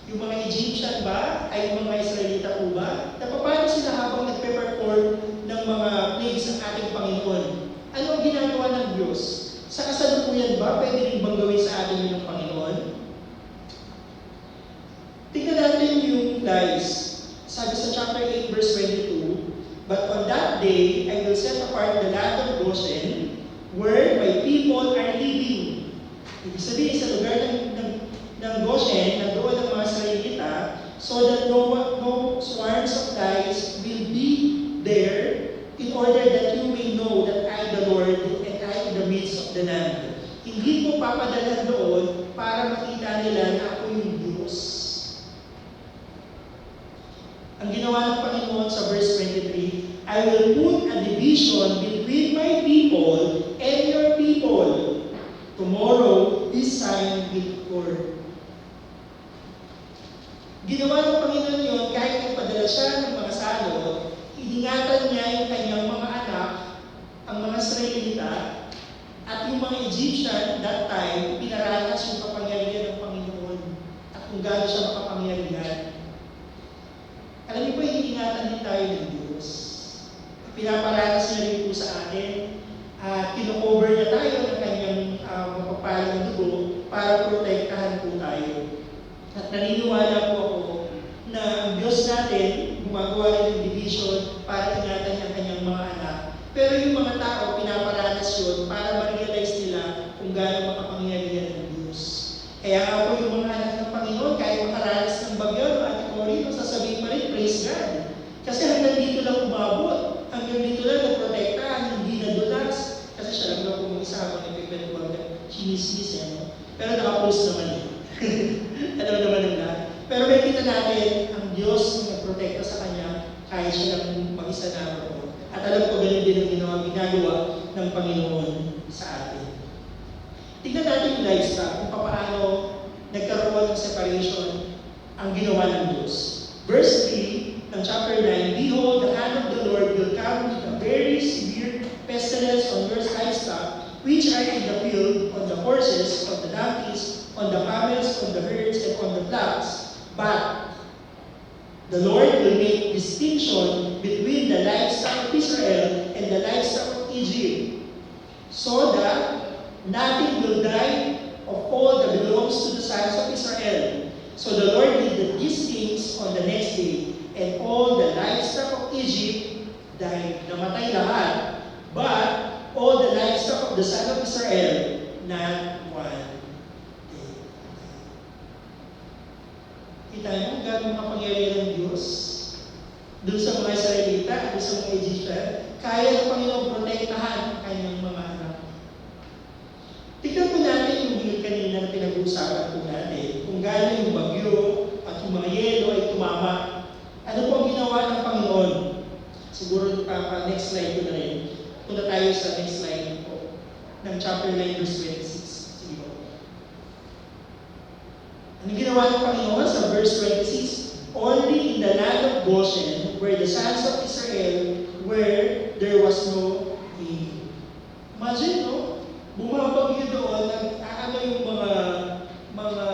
Yung mga Egyptian ba, ay yung mga Israelita po ba? Paano sila habang nagpe-perform ng mga plagues ng ating Panginoon? Ano ang ginagawa ng Diyos? Sa kasalukuyan ba, pwede rin bang gawin sa atin yun ng Panginoon? Tingnan natin yung flies. Sabi sa chapter 8 verse 22, But on that day, I will set apart the land of Goshen, where my people are living. Ibig sabihin, sa lugar ng Goshen, nandoon ang mga Israelita, so that no swarms of flies will be there, in order that you may know that I, the Lord, and I in the midst of the land. Hindi ko papadala doon para makita nila na ako yung Diyos. Ang ginawa ng Panginoon sa verse 23, I will put a division between my people and your people. Tomorrow, this sign will occur. Ginawa ng Panginoon yun kahit nagpadala siya ng mga salot, iningatan niya yung kanyang mga anak, ang mga Israelita, at yung mga Egyptian that time, pinaranas yung kapangyarihan ng Panginoon at kung gaano siya makapangyarihan. Alam niyo po, iingatan din tayo ng Diyos. Pinaparanas niya rin po sa atin. Kino-cover niya tayo ng kanyang mapapalang dugo para protektahan po tayo. At naniniwala po ako na ang Diyos natin gumagawa rin ng division para ingatan niya ang kanyang mga anak. Pero yung mga tao, pinaparanas yun para ma-realize nila kung gaano makapangyarihan ng Diyos. Kaya nga po yung mga anak ng Panginoon, kahit makaranas ng bagyo, Ate Cory, sasabihin pa rin, praise God. Kasi hanggang dito lang umabot. Hanggang dito lang naprotektahan, hindi nadulas. Kasi siya lang daw kung mag-isa habang nagpipintuan ng chinis-chinis. Pero nakapulos naman yun. Alam naman ng lahat. Pero may kita natin, ang Diyos na nagprotekta sa Kanya, kaya siya lang mag-isa na ako. At alam ko ganun din ang ginagawa ng Panginoon sa atin. Tingnan natin yung livestock, kung paano nagkaroon ng separation ang ginawa ng Diyos. Verse 3 ng chapter 9, Behold, the hand of the Lord will come with a very severe pestilence on your livestock, which are in the field, on the horses, on the donkeys, on the camels, on the herds, and on the flocks. But the Lord will make distinction between the livestock of Israel and the livestock of Egypt, so that nothing will die of all that belongs to the sons of Israel. So the Lord did these things on the next day, and all the livestock of Egypt died. Namatay lahat. But all the livestock of the son of Israel, not one day. Kita niyo kung gano'ng makapangyarihan ng Diyos? Doon sa mga Israelita, doon sa mga Egyptian, kaya ng Panginoon protektahan ang kanyang mga anak. Tignan po natin yung bill kanina na pinag-uusapan po natin, kung gaano yung bagyo at yung mga yelo ay tumama. Ano po ang ginawa ng Panginoon? Siguro next slide ko na rin. Punta tayo sa next slide po, ng chapter 9 verse 26. Sige po. Ano ginawa ng Panginoon sa verse 26? Only in the land of Goshen, where the sons of Israel, where there was no rain. Imagine, no? Bumabagyo doon, ano yung mga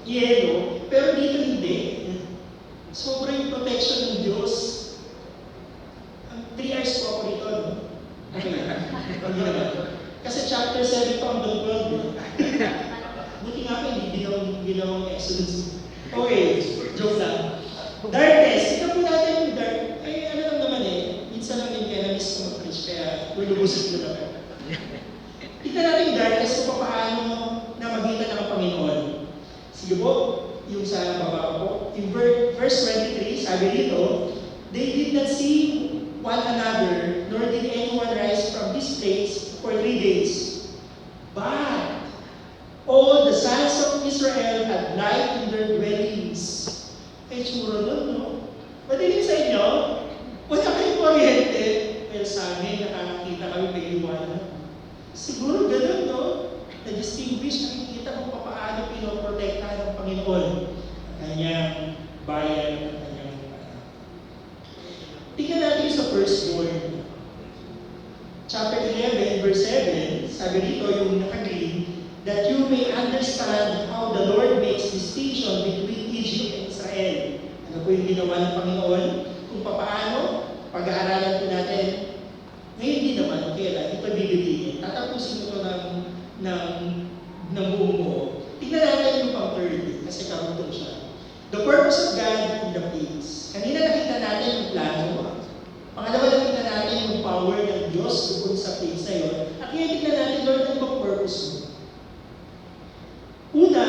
yelo, pero dito hindi. Sobrang protection ng Diyos. 3 hours po ako dito, no? Okay. Hindi naman. Kasi chapter 7 pa hanggang 12. Buti nga pa, hindi ginawang Exodus. Okay, joke lang. Darkness. Ito po natin yung dark. Ay, ano lang naman minsan lang din kaya na-miss ko mag-preach, kaya lulubusin ko naman. Tignan natin yung darkness kung paano na magitan ng Panginoon. Sige po, yung sa baba po. In verse 23, sabi dito, they did not see one another, nor did anyone rise from this place for 3 days. But all the sons of Israel had light in their dwellings. Ay, tsura nun, no? Madilim sa inyo? Wala kayong kuryente. Well, sa amin, nakakita kami may liwanag. Siguro ganun, no? Na-distinguish, nakikita kung paano pinoprotektahan ng Panginoon ang kanyang bayan, ang kanyang anak. Tingnan natin sa firstborn. Chapter 11, verse 7, sabi dito yung naka-green, that you may understand how the Lord makes distinction between Egypt and Israel. Ano po yung ginawa ng Panginoon? Kung paano, pag-aaralan po natin, ngayon din naman, okay lang, ito bibiliin. Tatapusin mo ito ng buong buo. Tingnan natin yung pang-third, kasi karutong siya. The purpose of God in the plagues. Kanina nakita natin ng Diyos doon sa place na yun. At ngayon tignan natin, Lord, ano bang purpose mo? Una,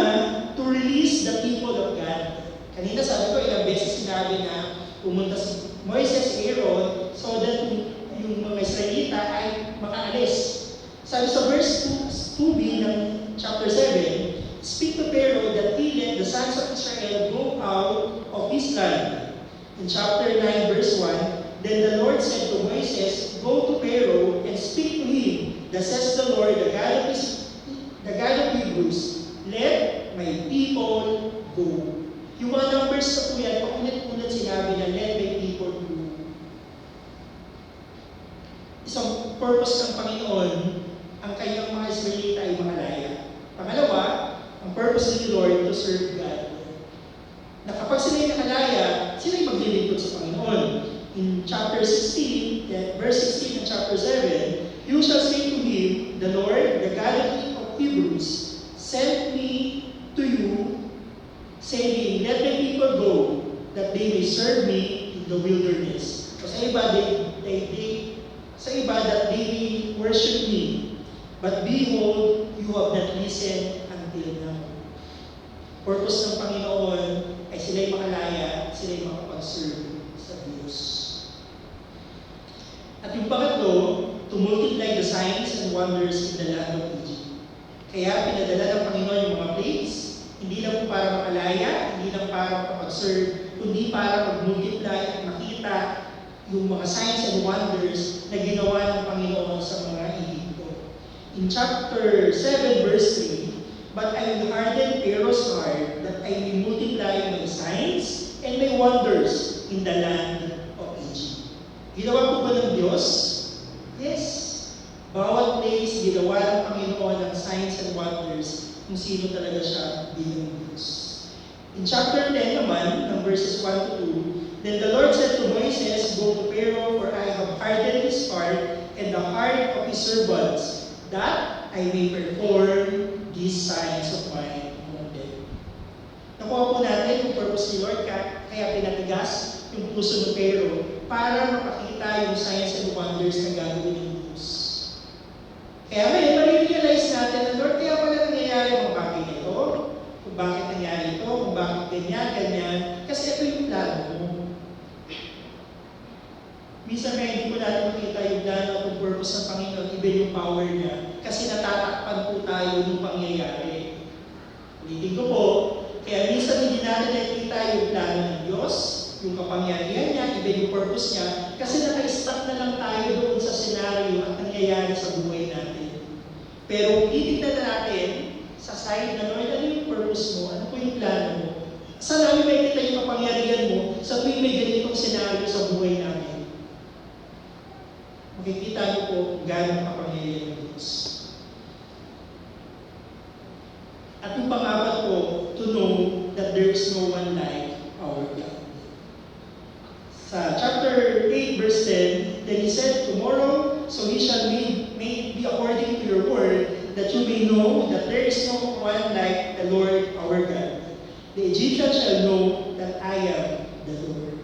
to release the people of God. Kanina sabi ko, ilang beses sinabi na pumunta si Moises, si Aaron, so that yung mga Israelita ay makaalis. Sabi sa verse 2b ng chapter 7, speak to Pharaoh that he let the sons of Israel go out of his land. In chapter 9, verse 1, then the Lord said to Moises, go to Pharaoh and speak to him. Thus says the Lord, the God of Hebrews, let my people go. Yung mga numbers na po yan, paulit-ulit sinabi na let my people go. Isang purpose ng Panginoon, ang kanyang mga Israelita ay makalaya. Pangalawa, ang purpose ni Lord to serve God. Na kapag sila ay nakalaya, sila ay maglilingkod sa Panginoon. In chapter 16, verse 16 and chapter 7, you shall say to him, the Lord, the God of Hebrews, sent me to you, saying, let my people go, that they may serve me in the wilderness. So sa iba, sa iba that they may worship me. But behold, you have not listened until now. Purpose ng Panginoon ay sila'y makalaya, sila'y makapag-serve sa Diyos. At yung pangatlo, to multiply the signs and wonders in the land of Egypt. Kaya pinadala ng Panginoon yung mga plagues, hindi lang po para makalaya, hindi lang para makapag-serve, kundi para mag-multiply at makita yung mga signs and wonders na ginawa ng Panginoon sa mga Egypto. In chapter 7, verse 3, but I will harden Pharaoh's heart that I may multiply my signs and my wonders in the land of Egypt. Ginawa po ba ng Diyos? Yes. Bawat place, ginawa ng Panginoon ng signs and wonders kung sino talaga siya bilang Diyos. In chapter 10 naman, ng verses 1 to 2, then the Lord said to Moises, go to Pharaoh, for I have hardened his heart and the heart of his servants, that I may perform these signs of mine among them. Nakuha po natin yung purpose ni Lord, kaya pinatigas yung puso ng Pharaoh para mapakita yung signs and wonders na gagawin ng Diyos. Kaya ngayon, marirealize natin na Lord, kaya pala nangyayari kung bakit ito, kung bakit nangyari ito, kung bakit ganyan, kasi ito yung plano mo. Minsan kaya hindi po natin makita yung plano at yung purpose ng Panginoon, iba yung power niya, kasi natatakpan po tayo ng pangyayari. Ulitin ko po, kaya minsan hindi natin nakikita yung plano ng Diyos, yung kapangyarihan niya, iba yung purpose niya, kasi naka-stuck na lang tayo doon sa senaryo at nangyayari sa buhay natin. Pero titignan na natin sa side na Lord, ano yung purpose mo? Ano po yung plano mo? Saan namin makikita yung kapangyarihan mo sa tuwing may ganitong senaryo sa buhay namin? Makikita niyo po gano'ng kapangyarihan ng Diyos. At yung pangapat po, to know that there is no one like our God. Sa chapter 8, verse 10, then he said, tomorrow, so he shall may be according to your word, that you may know that there is no one like the Lord our God. The Egyptians shall know that I am the Lord.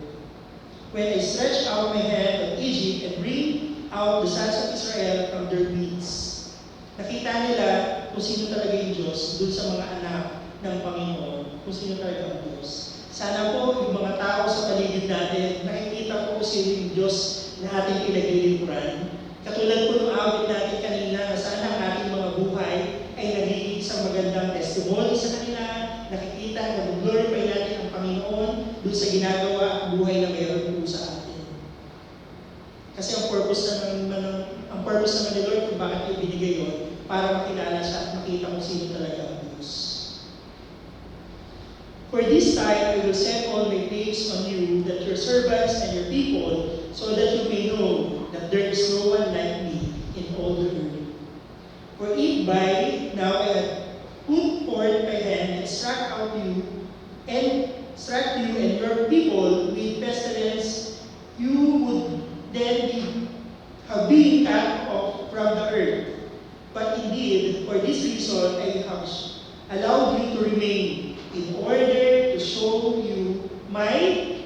When I stretch out my hand at Egypt and bring out the sons of Israel from their midst. Nakita nila kung sino talaga yung Diyos dun sa mga anak ng Panginoon, kung sino talaga ang Diyos. Sana po yung mga tao sa paligid natin, nakikita po sino yung Diyos na ating pinaglilingkuran. Katulad po ng awit natin kanina, na sana ang ating mga buhay ay nagiging isang magandang testimony sa kanila, nakikita na glorify natin ang Panginoon dun sa ginagawa at buhay na mayroon po sa atin. Kasi ang purpose naman ni Lord kung bakit yung binigay yun, para makilala siya at makita kung sino talaga ang Diyos. For this time, I will send all my plagues on you, that your servants and your people, so that you may know that there is no one like me in all the earth. For if by now I have put forth my hand and struck you and your people with pestilence, you would then have been cut off from the earth. But indeed, for this reason, I have allowed you to remain, in order to show you my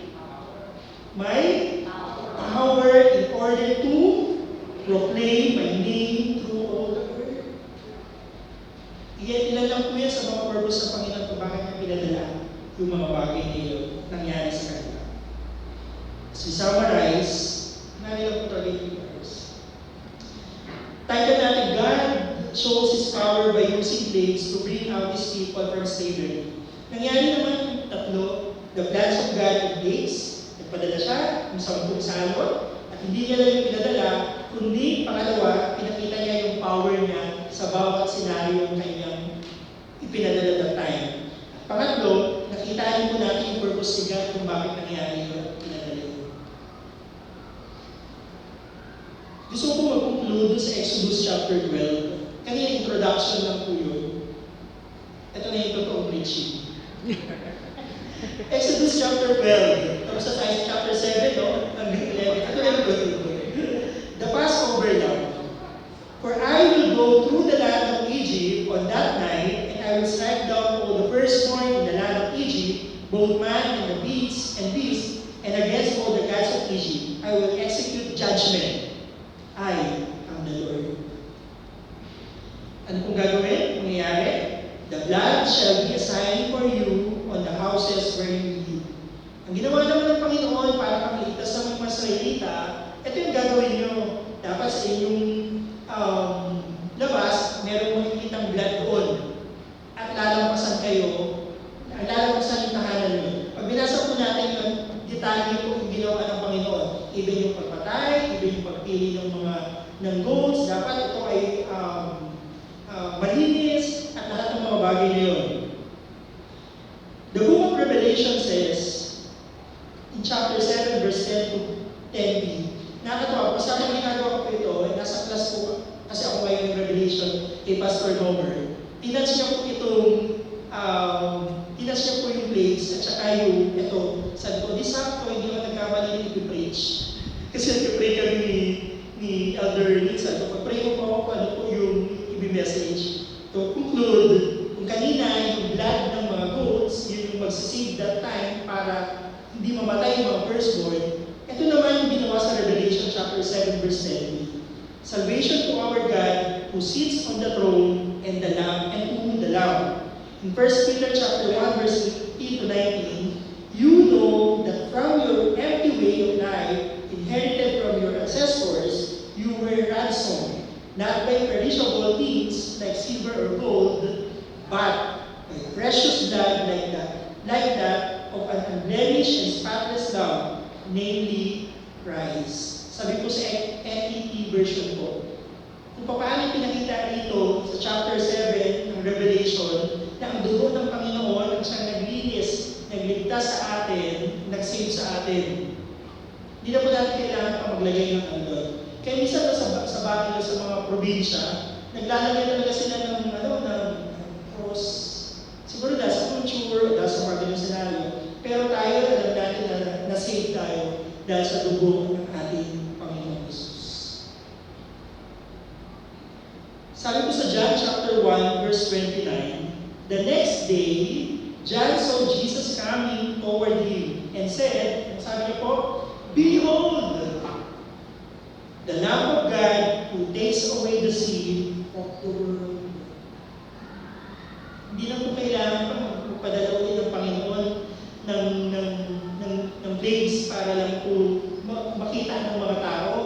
power, in order to proclaim my name through all the earth. Ilan lang po yan sa mga purpose ng Panginoon kung bakit niya pinadala yung mga bagay na yun nangyari sa kanila. As we summarize, narilang po talaga yung verse. Title natin, God shows His power by using plagues to bring out His people from slavery. Nangyari naman yung tatlo, the plans of God in plagues. Nagpadala siya, yung 10 salot, at hindi niya lang yung pinadala, kundi pangalawa, pinakita niya yung power niya sa bawat senaryo yung kanyang ipinadala that time. At pangatlo, nakitaan po natin yung purpose ni God kung bakit nangyari yun at pinadala yun. Gusto ko mag-conclude sa Exodus chapter 12. Kanina introduction lang po yun. Ito na yung totoong preaching. Exodus chapter 12. Tapos sa tayo sa chapter 7, no? Hanggang 11. Ito na yung totoong. The Passover lamb. For I will go through the land of Egypt on that night, and I will strike down all the firstborn in the land of Egypt, both man and the beast, and against all the gods of Egypt, I will execute judgment. I am the Lord. Ano kung gagawin? Mangyayari? The blood shall be a sign for you on the houses where you live. Ang ginawa naman ng Panginoon para makalitas ng mga Israelita, ito yung gagawin nyo. Dapat sa inyong labas, meron makikitang blood doon. At lalampasan kayo, lalampasan yung tahanan nyo. Pag binasa po natin yung detalye po yung ginawa ng Panginoon, even yung pagpatay, even yung pagpili ng goats, dapat ito ay malinis at lahat ng mga bagay na yun. The book of Revelation says, in chapter 7, verse 10 to 10b, nakakatawa, basta kung ginagawa ko po ito, nasa class po, kasi ako ngayon ng Revelation, kay Pastor Homer, tinats niya po yung place, at saka yung, ito, sabi ko, di sakto, hindi ko nagkamali yung ipipreach. Kasi nagpipray kami ni Elder Nick, sabi ko, pag-pray mo po ako, ano po yung i-message. To conclude, kung kanina yung blood ng mga goats, yun yung magsisave that time para hindi mamatay yung mga firstborn, ito naman yung ginawa sa Revelation chapter 7 verse 10. Salvation to our God who sits on the throne and the Lamb and whom the Lamb. In 1 Peter chapter 1 verse 18 to 19, you know that from your empty way of life inherited from your ancestors, you were ransomed, not by perishable things like silver or gold, but by precious blood like that of an unblemished and spotless lamb, namely Christ. Sabi po sa NET version po, kung paano pinakita rito sa chapter 7 ng Revelation, na ang dugo ng Panginoon ang siyang naglinis, nagligtas sa atin, nagsave sa atin. Hindi na po natin kailangan pa maglagay ng andon. Kaya minsan sa bagay sa mga probinsya, naglalagay talaga sila ng cross. Siguro dahil sa culture o dahil sa mga ganyung senaryo. Pero tayo, alam natin na na-save tayo dahil sa dugo ng ating Panginoon Jesus. Sabi po sa John chapter 1 verse 29, the next day, John saw Jesus coming toward him and said, sabi niya po, behold, the Lamb of God who takes away the sin of the world. Hindi na po kailangan pa magpadala ulit ng Panginoon ng plagues para lang po makita ng mga tao.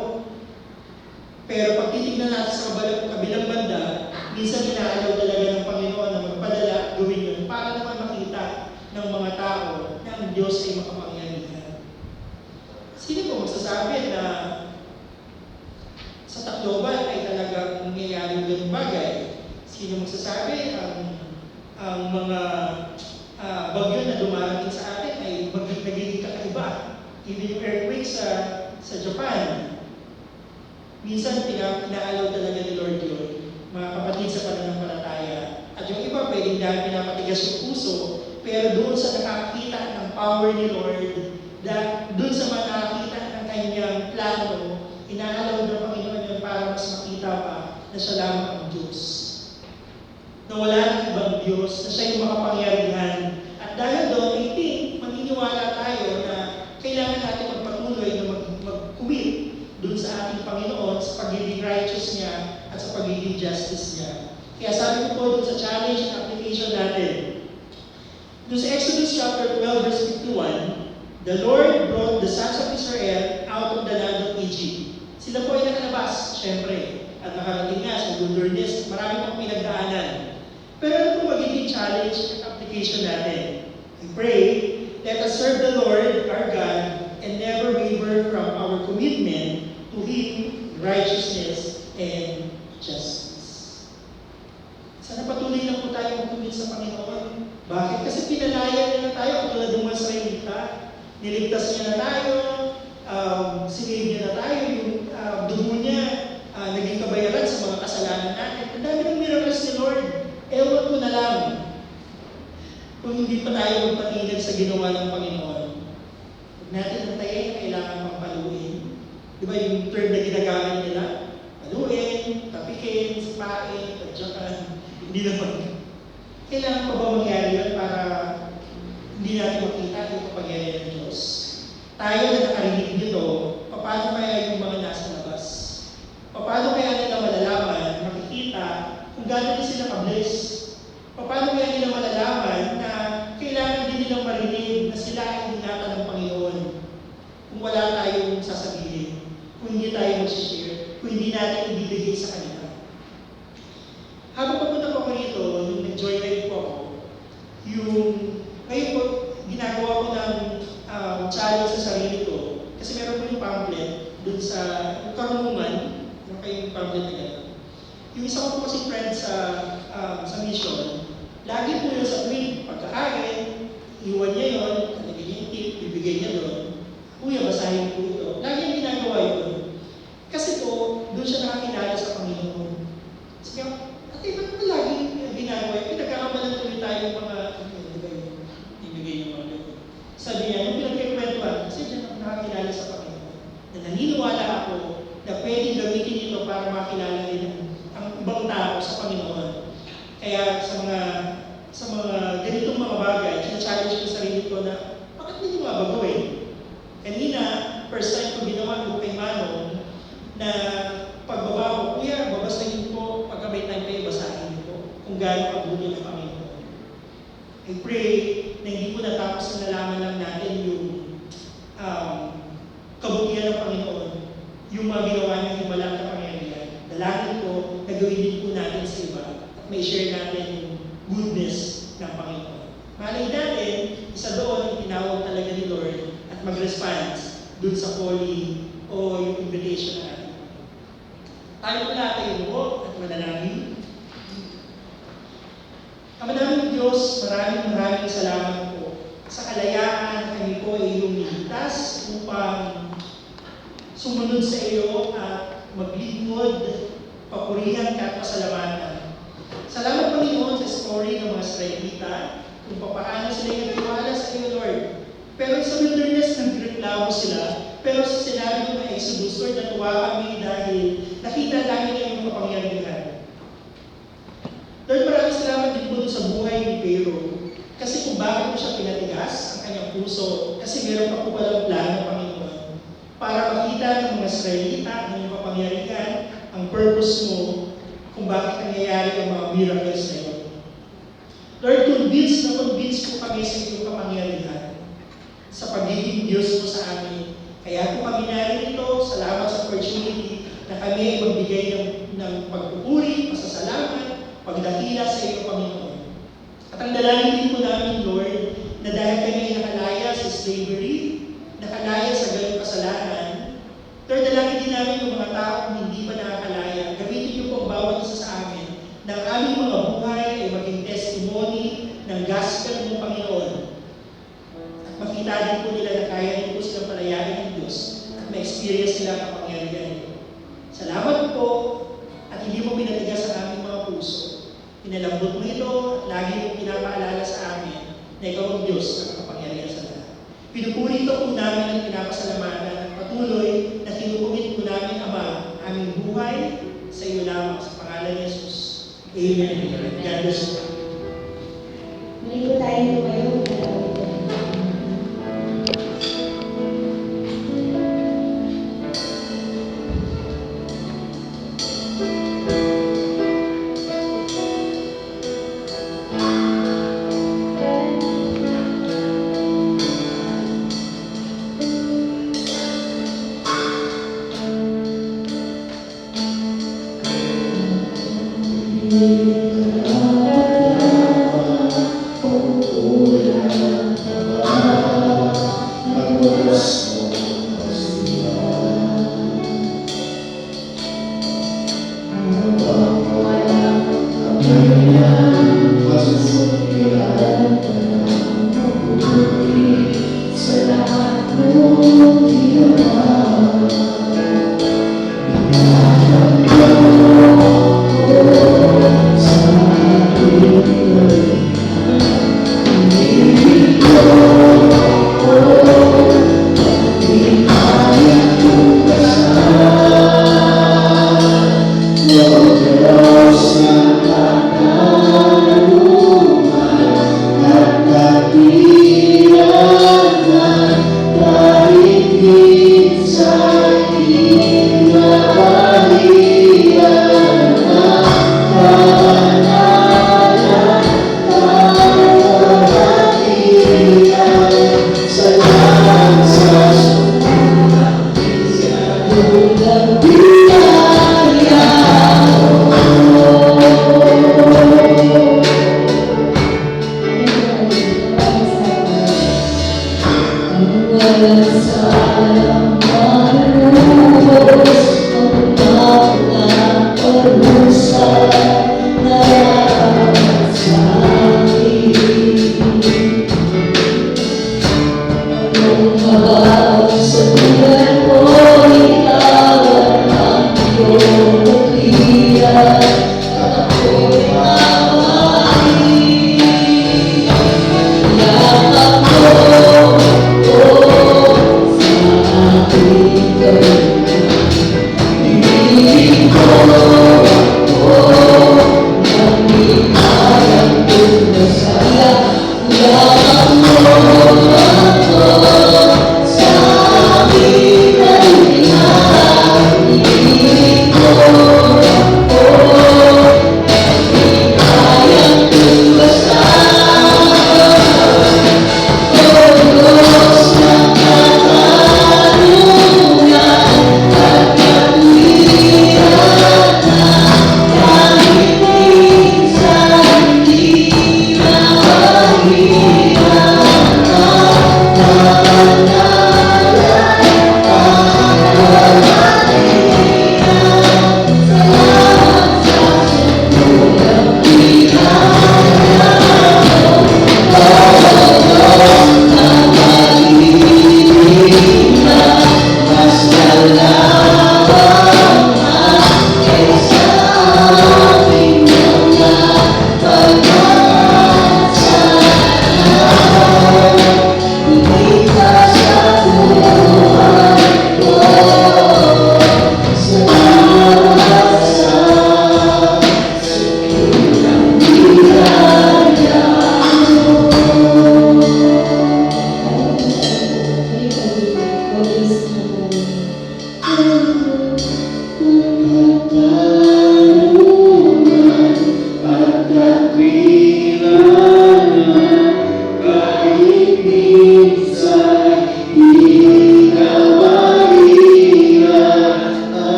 Pero pag titignan natin sa kabilang banda, minsan inaalaw talaga ng Panginoon na magpadala, gawin yun, para naman makita ng mga tao na ang Diyos ay makapangyarihan. Sino po magsasabi na sa Tacloban ay talagang nangyayari yung bagay? Sino magsasabi ang mga bagyo na dumarating sa atin ay nagiging kakaiba? Even yung earthquake sa Japan, minsan inaalaw talaga ni Lord yun, mga kapatid sa pananampalataya. At yung iba pwedeng dahil pinapatigas yung puso, pero doon sa nakakita ng power ni Lord, doon sa mga nakakita ng kanyang plano, inaalaw ng Panginoon yun para mas makita pa na siya lamang ang Diyos. Na wala ng ibang Diyos, na siya yung makapangyarihan. At dahil doon, I think, maniniwala tayo na kailangan natin magpatuloy na mag-commit doon sa ating Panginoon sa pagiging righteous niya at sa pagiging justice niya. Kaya sabi ko po dun sa challenge and application natin, doon sa Exodus chapter 12 verse 51, the Lord brought the sons of Israel out of the land of Egypt. Sila po ay nakalabas, syempre, at nakarating nga sa wilderness, marami pang pinagdaanan. Pero ano po magiging challenge and application natin? I pray, let us serve the Lord, our God, and never waver from our commitment to Him, righteousness, and justice. Sana patuloy lang po tayo magtumit sa Panginoon. Bakit? Kasi pinalaya niya na tayo, katulad ng mga Israelita. Niligtas niya na tayo, sinave niya na tayo, yung dugo niya, naging kabayaran sa mga kasalanan natin. Ang dami ng miracles ni Lord. Ewan ko na lang kung hindi pa tayo magpatinag sa ginawa ng Panginoon. Huwag natin antayin na kailangan pang paluin. Di ba yung term na ginagamit nila? Paluin, tapikin, sipain, tadyakan. Hindi naman. Kailangan pa ba mangyari yun para hindi natin makita yung kapangyarihan ng Diyos? Tayo na nakarinig nito, paano kaya yung mga nasa labas? Paano kaya nila malalaman, makikita kung gano'n sila ka-bless? Paano kaya nila malalaman na kailangan din nilang marinig na sila ay ingatan ng Panginoon kung wala tayong sasabihin, kung hindi tayo mag-share, kung hindi natin ibibigay sa kanila? Habang papunta ko rito, nung nag-joyride po ako, ngayon po, ginagawa ko ng challenge sa sarili ko. Kasi meron po yung pamphlet dun sa karunungan, yung kayong pamphlet na gano'n. Yung isa ko po kasi friend sa mission, lagi po yun sa tweet, pagka-akin, iwan niya yun, talagyan niya yung tip, bibigay niya doon. Kuya, basahin po ito. Lagi yung ginagawa yun. Kasi po, doon siya nakakilala sa Panginoon. Sige, ate, ba't mo lagi ginagawa yun? Pinagkakamalan tuloy tayo yung mga, ibigay yung mga doon. Sabi niya, yung pinagkikwentuhan, kasi dyan ako nakakilala sa Panginoon. Na naniniwala ako na pwedeng gamitin ito para makilala rin ang ibang tao sa Panginoon. Kaya sa mga ganitong mga bagay, challenge ko sa sarili ko na bakit hindi mo gagawin? Kanina, first time ko ginawa ko kay Manong na pagbaba ko, kuya, babasahin ko, pagka may time kayo, basahin ko kung gaano kabuti ng Panginoon. I pray na hindi po natapos na nalaman lang natin yung kabutihan ng Panginoon, yung mga ginawa niyang himalang kapangyarihan. Dalangin ko na gawin din po natin sa iba at may share natin yung goodness ng Panginoon. Malay natin, isa doon yung tinawag talaga ni Lord at mag-response dun sa calling o yung invitation natin. Tayo pala tayo mo at manalangin. Ama namin Diyos, maraming salamat po sa kalayaan kami po ay iyong niligtas upang sumunod sa iyo at maglingkod, papurihan ka at pasalamatan. Salamat Panginoon sa story ng mga Israelita kung paano sila nagtiwala sa iyo, Lord. Pero sa wilderness, nagreklamo sila. Pero sa sinabi ng Exodus, Lord, natuwa kami dahil nakita namin ang iyong kapangyarihan. Lord, maraming salamat din po sa buhay ni Pharaoh. Kasi kung bakit mo siya pinatigas ang kanyang puso, kasi meron pa po palang plano, Panginoon, para makita ng mga Israelita ang iyong kapangyarihan, ang purpose mo, kung bakit nangyayari ang mga miracles na yun. Lord, convince po kami sa iyong kapangyarihan, sa pagiging Diyos mo sa amin. Kaya po kami narito, salamat sa opportunity na kami ay magbigay ng pagpupuri, pasasalamat, pagdakila sa iyo, Panginoon. At ang dalangin din po namin, Lord, na dahil kami ay nakalaya sa slavery, nakalaya sa ganong kasalanan, Lord, dalangin din namin yung mga taong hindi pa nakakalaya. Gamitin niyo po ang bawat isa sa amin na ang aming mga buhay ay maging testimony ng gospel mo, Panginoon. At makita din po nila na kaya din po silang palayain ng Diyos at ma-experience nila ang kapangyarihan niyo. Salamat po at hindi mo pinatigas ang aming mga puso. Pinalambot mo ito, lagi mo pinapaalala sa amin na ikaw ang Diyos na kapangyarihan sa lahat. Pinupuri ito po namin at pinapasalamatan at patuloy na kinukumit po namin, Ama, aming buhay sa iyo lamang sa pangalan ni Jesus. Amen. God bless you. Muli po tayo tumayo. Sa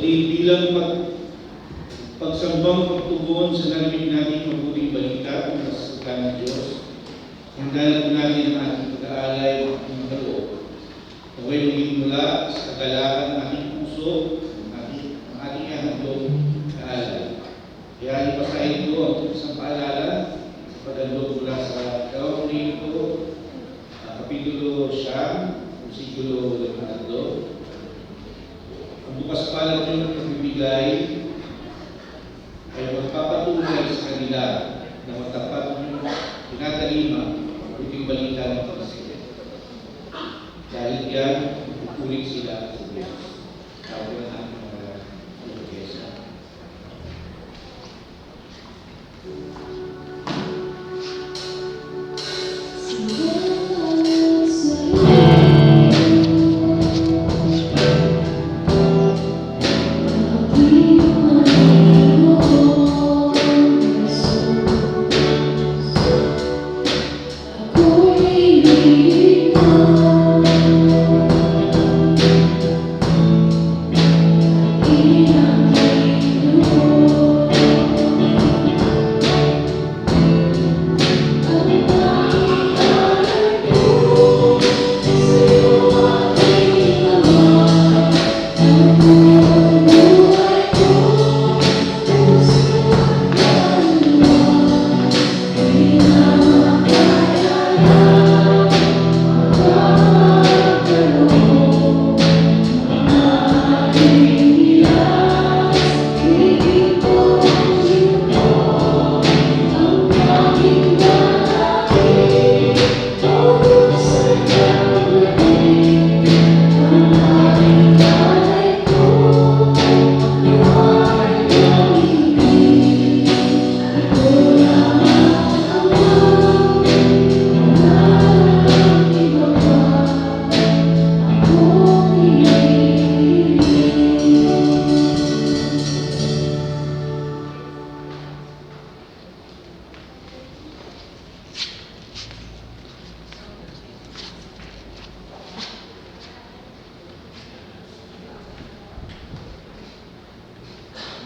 bilang pagsambang pagtugon sa narinig natin mabuting balita kung sa salita ng Diyos, hanggang po natin ang ating pag-aalay ng kaloob. Naway maging mula sa kagalakan ng ating puso, ang ating handog na alay. Kaya ipasahin ko ang isang paalala sa paghandog mula sa Korinto, Kapitulo 9, versikulo 3. Ang bukas palad yung pagbibigay ay magpapatunay sa kanila na matapat yung tinatalima ang buting balita ng Panginoon. Dahil yan, pupulit sila sa Diyos. Tawag na natin mga Lugesa.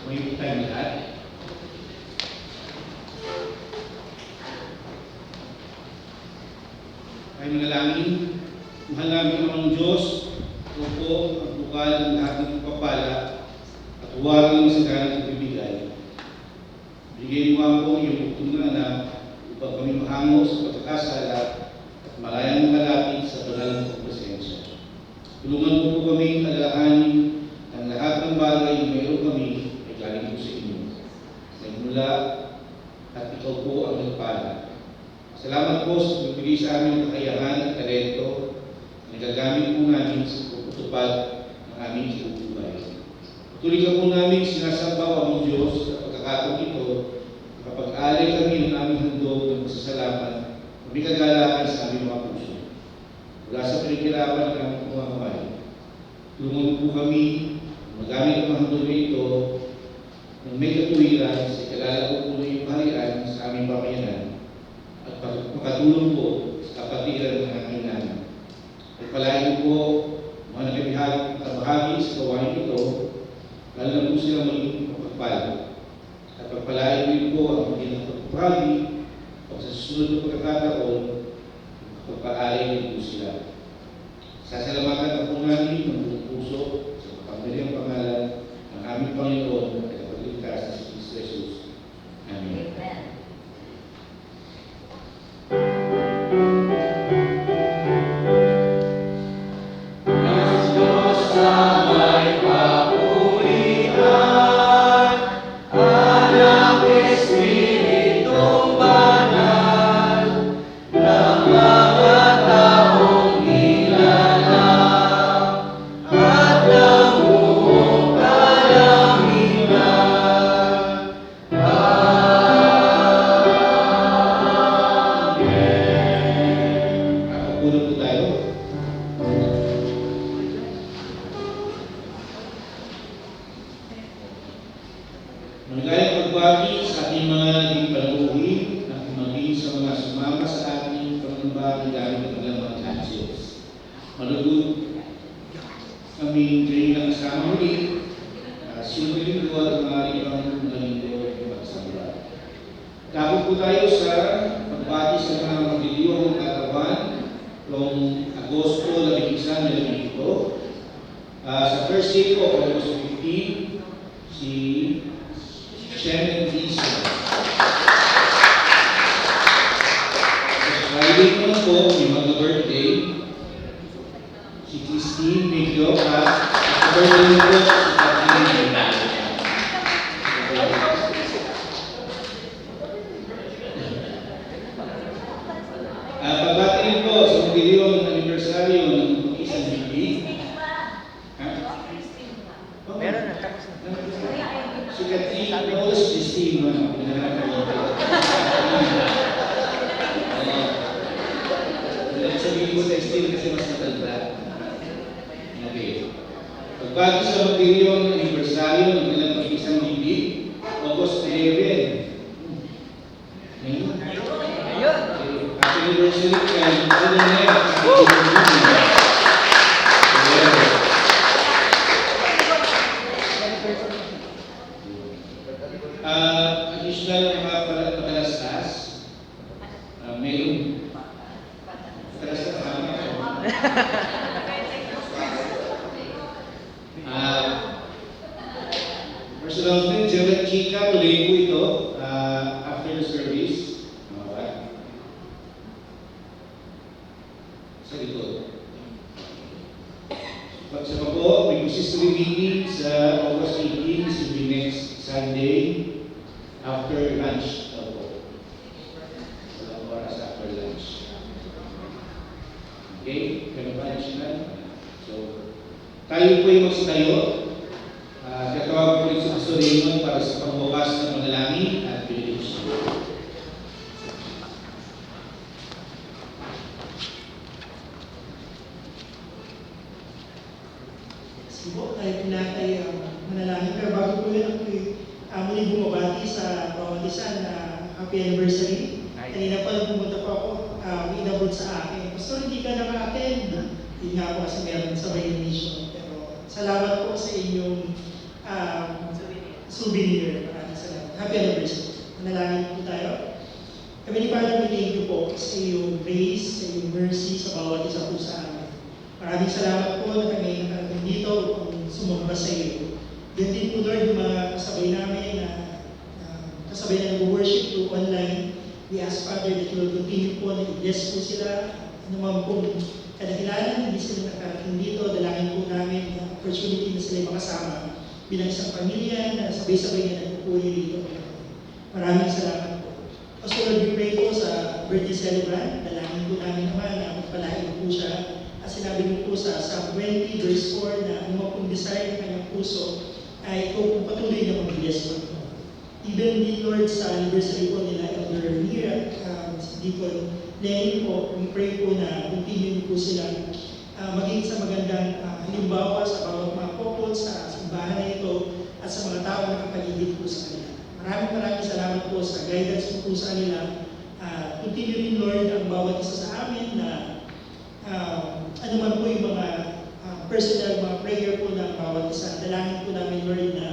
May tayo lahat. Ay manalangin, mahal namin ang Diyos, ito po ang bukal ng lahat ng pagpapala at huwaran ng sagana ng bibigay. Bigay mo ako iyong bugtong na anak upang kami mahango sa pagkakasala at malayang malapit sa banal ng presensya. Tulungan mo po kami alalahanin ang lahat ng bagay na mayroon kami ay galing po sa inyo. Nagmula at ikaw po ang nagpala. Salamat po sa pagbibigay sa amin ng kakayahan at talento na nagagamit po namin sa pagtutupad ng aming buhay. Tuloy ka po namin sinasabaw ang Diyos sa pagkakataong ito kapag alay kami ng aming handog ng pasasalamat na may kagalakan sa aming mga puso. Mula sa pinagkirapan ng aming pumamahal, tulungan po kami magamit ang handog na ito ng may katuwiran sa ikalalaw po ng kaharian sa aming pamayanan at makatulong po sa kapatiran ng aking namin. Pagpalain po mga nakabahagi sa gawain ito, lalo na po silang maging mapagpala. At pagpalain din po ang mga nakabahagi o sa susunod na pagkakataon, pagpaalay din po sila. Sasalamatan po namin ng buong puso sa pagpapaliang pangalan ng aming Panginoon at kapagligtas na si Kristo Jesus. Amen. Maligayang pagbati sa ating mga naging paluhin at maging sa mga sumama sa ating panumbahan gamit ng kanilang mga chances. Malugod kami kayo na kasama ulit na Sunod-linggo at maaari pang linggo at pagsamba. Tapos po tayo sa pagbati sa mga magdiliwang ng katawan noong Agosto 11, 2022. Sa first day po, August 15, si Shannon Lisa. Sa Friday naman po, may mag-birthday, si Christine Migyo at sa birthday po, si Kathleen Migyo. Pagbati rin po sa magdiliwang ng anibersaryo ng isang bibig. Meron na, tapos na. Si Kathleen Rose Christine, sabihin ko sa Christine kasi mas matanda. Okay. Pagbati sa magdiliwang ng anibersaryo ng ilang isang bibig, August 11. Ngayon. Ayun. Happy anniversary kay Adonai. Additional na mga patalastas. Mayroon. Patalastas tama. Personal friend, Gerald Chica, tuloy po ito after the service. Sa likod. Pagsama po, may consistory meeting sa August 18, this will be next Sunday after lunch. Walang oras after lunch. Okay? Ganun ba national? So, tayo po yung magsitayo. Katawag po rin sa Pastor Raymond para sa pangbukas ng panalangin at benediction. Sibo, tayo pinatay manalangin. Pero bago po yun, muli bumabati sa bawat isa na happy anniversary. Kanina pa nung pumunta po ako, may inabot sa akin. Pastor, hindi ka naka-attend. Hindi nga po kasi meron sa may mission. Pero salamat po sa inyong souvenir. Maraming salamat. Happy anniversary. Manalangin po tayo. Kami ni Father, we thank you po sa iyong grace, sa iyong mercy sa bawat isa po sa amin. Maraming salamat po na kami nakarating dito upang sumamba sa iyo. Yan din po Lord, yung mga kasabay namin na kasabay na nag-worship to online. We ask Father that you will continue po na i-bless po sila. Ano man po kadahilanan, hindi sila nakarating dito. Dalangin po namin na opportunity na sila makasama bilang isang pamilya na sabay-sabay na nagpupuri dito. Maraming salamat po. Also Lord, we pray po sa birthday celebrant. Dalangin po namin naman na magpalain po siya. At sinabi mo po sa Psalm 20 verse 4 na ano mo pong desire ng kanyang puso ay ikaw pong patuloy na mag-bless mo. Even din Lord sa anniversary po nila Elder Mira, si Deacon Lenny po, we pray po na continue po sila maging sa magandang halimbawa sa bawat mga couple sa simbahan na ito at sa mga tao na kapaligid po sa kanila. Maraming salamat po sa guidance po sa kanila. Continue rin Lord ang bawat isa sa amin na ano man po yung mga personal, mga prayer po ng bawat isa. Dalangin po namin Lord na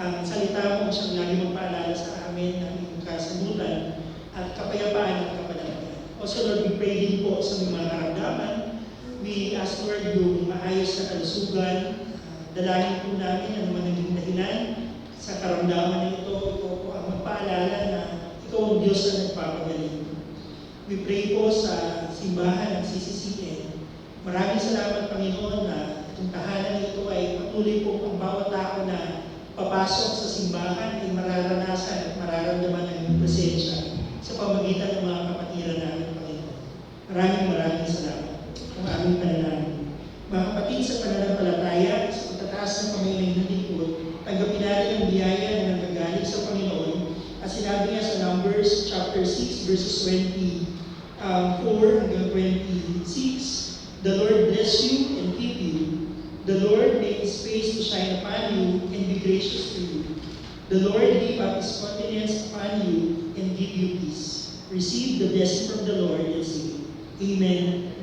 ang salita mo siyang lagi magpaalala sa amin ng iyong kasagutan at kapayapaan at kapanalan. Also Lord, we pray din po sa mga karamdaman. We ask Lord yung maayos na kalusugan. Dalangin po namin ano man naging dahilan sa karamdaman na ito. Ikaw po ang magpaalala na ikaw ang Diyos na nagpapagaling. We pray po sa simbahan ng CCCN. Maraming salamat Panginoon na itong tahanan na ito ay patuloy po ang bawat tao na papasok sa simbahan ay mararanasan at mararamdaman ng iyong presensya sa pamagitan ng mga kapatiran namin Panginoon. Maraming salamat ang aming panalangin. Mga kapatid sa pananampalataya, sa pagtataas ng pamilya ng lingkod, tanggapin natin ang biyaya na nanggagaling sa Panginoon at sinabi niya sa Numbers chapter 6 verses 24 hanggang 26, the Lord bless you and keep you. The Lord make His face to shine upon you and be gracious to you. The Lord lift up His countenance upon you and give you peace. Receive the blessing from the Lord and say, Amen.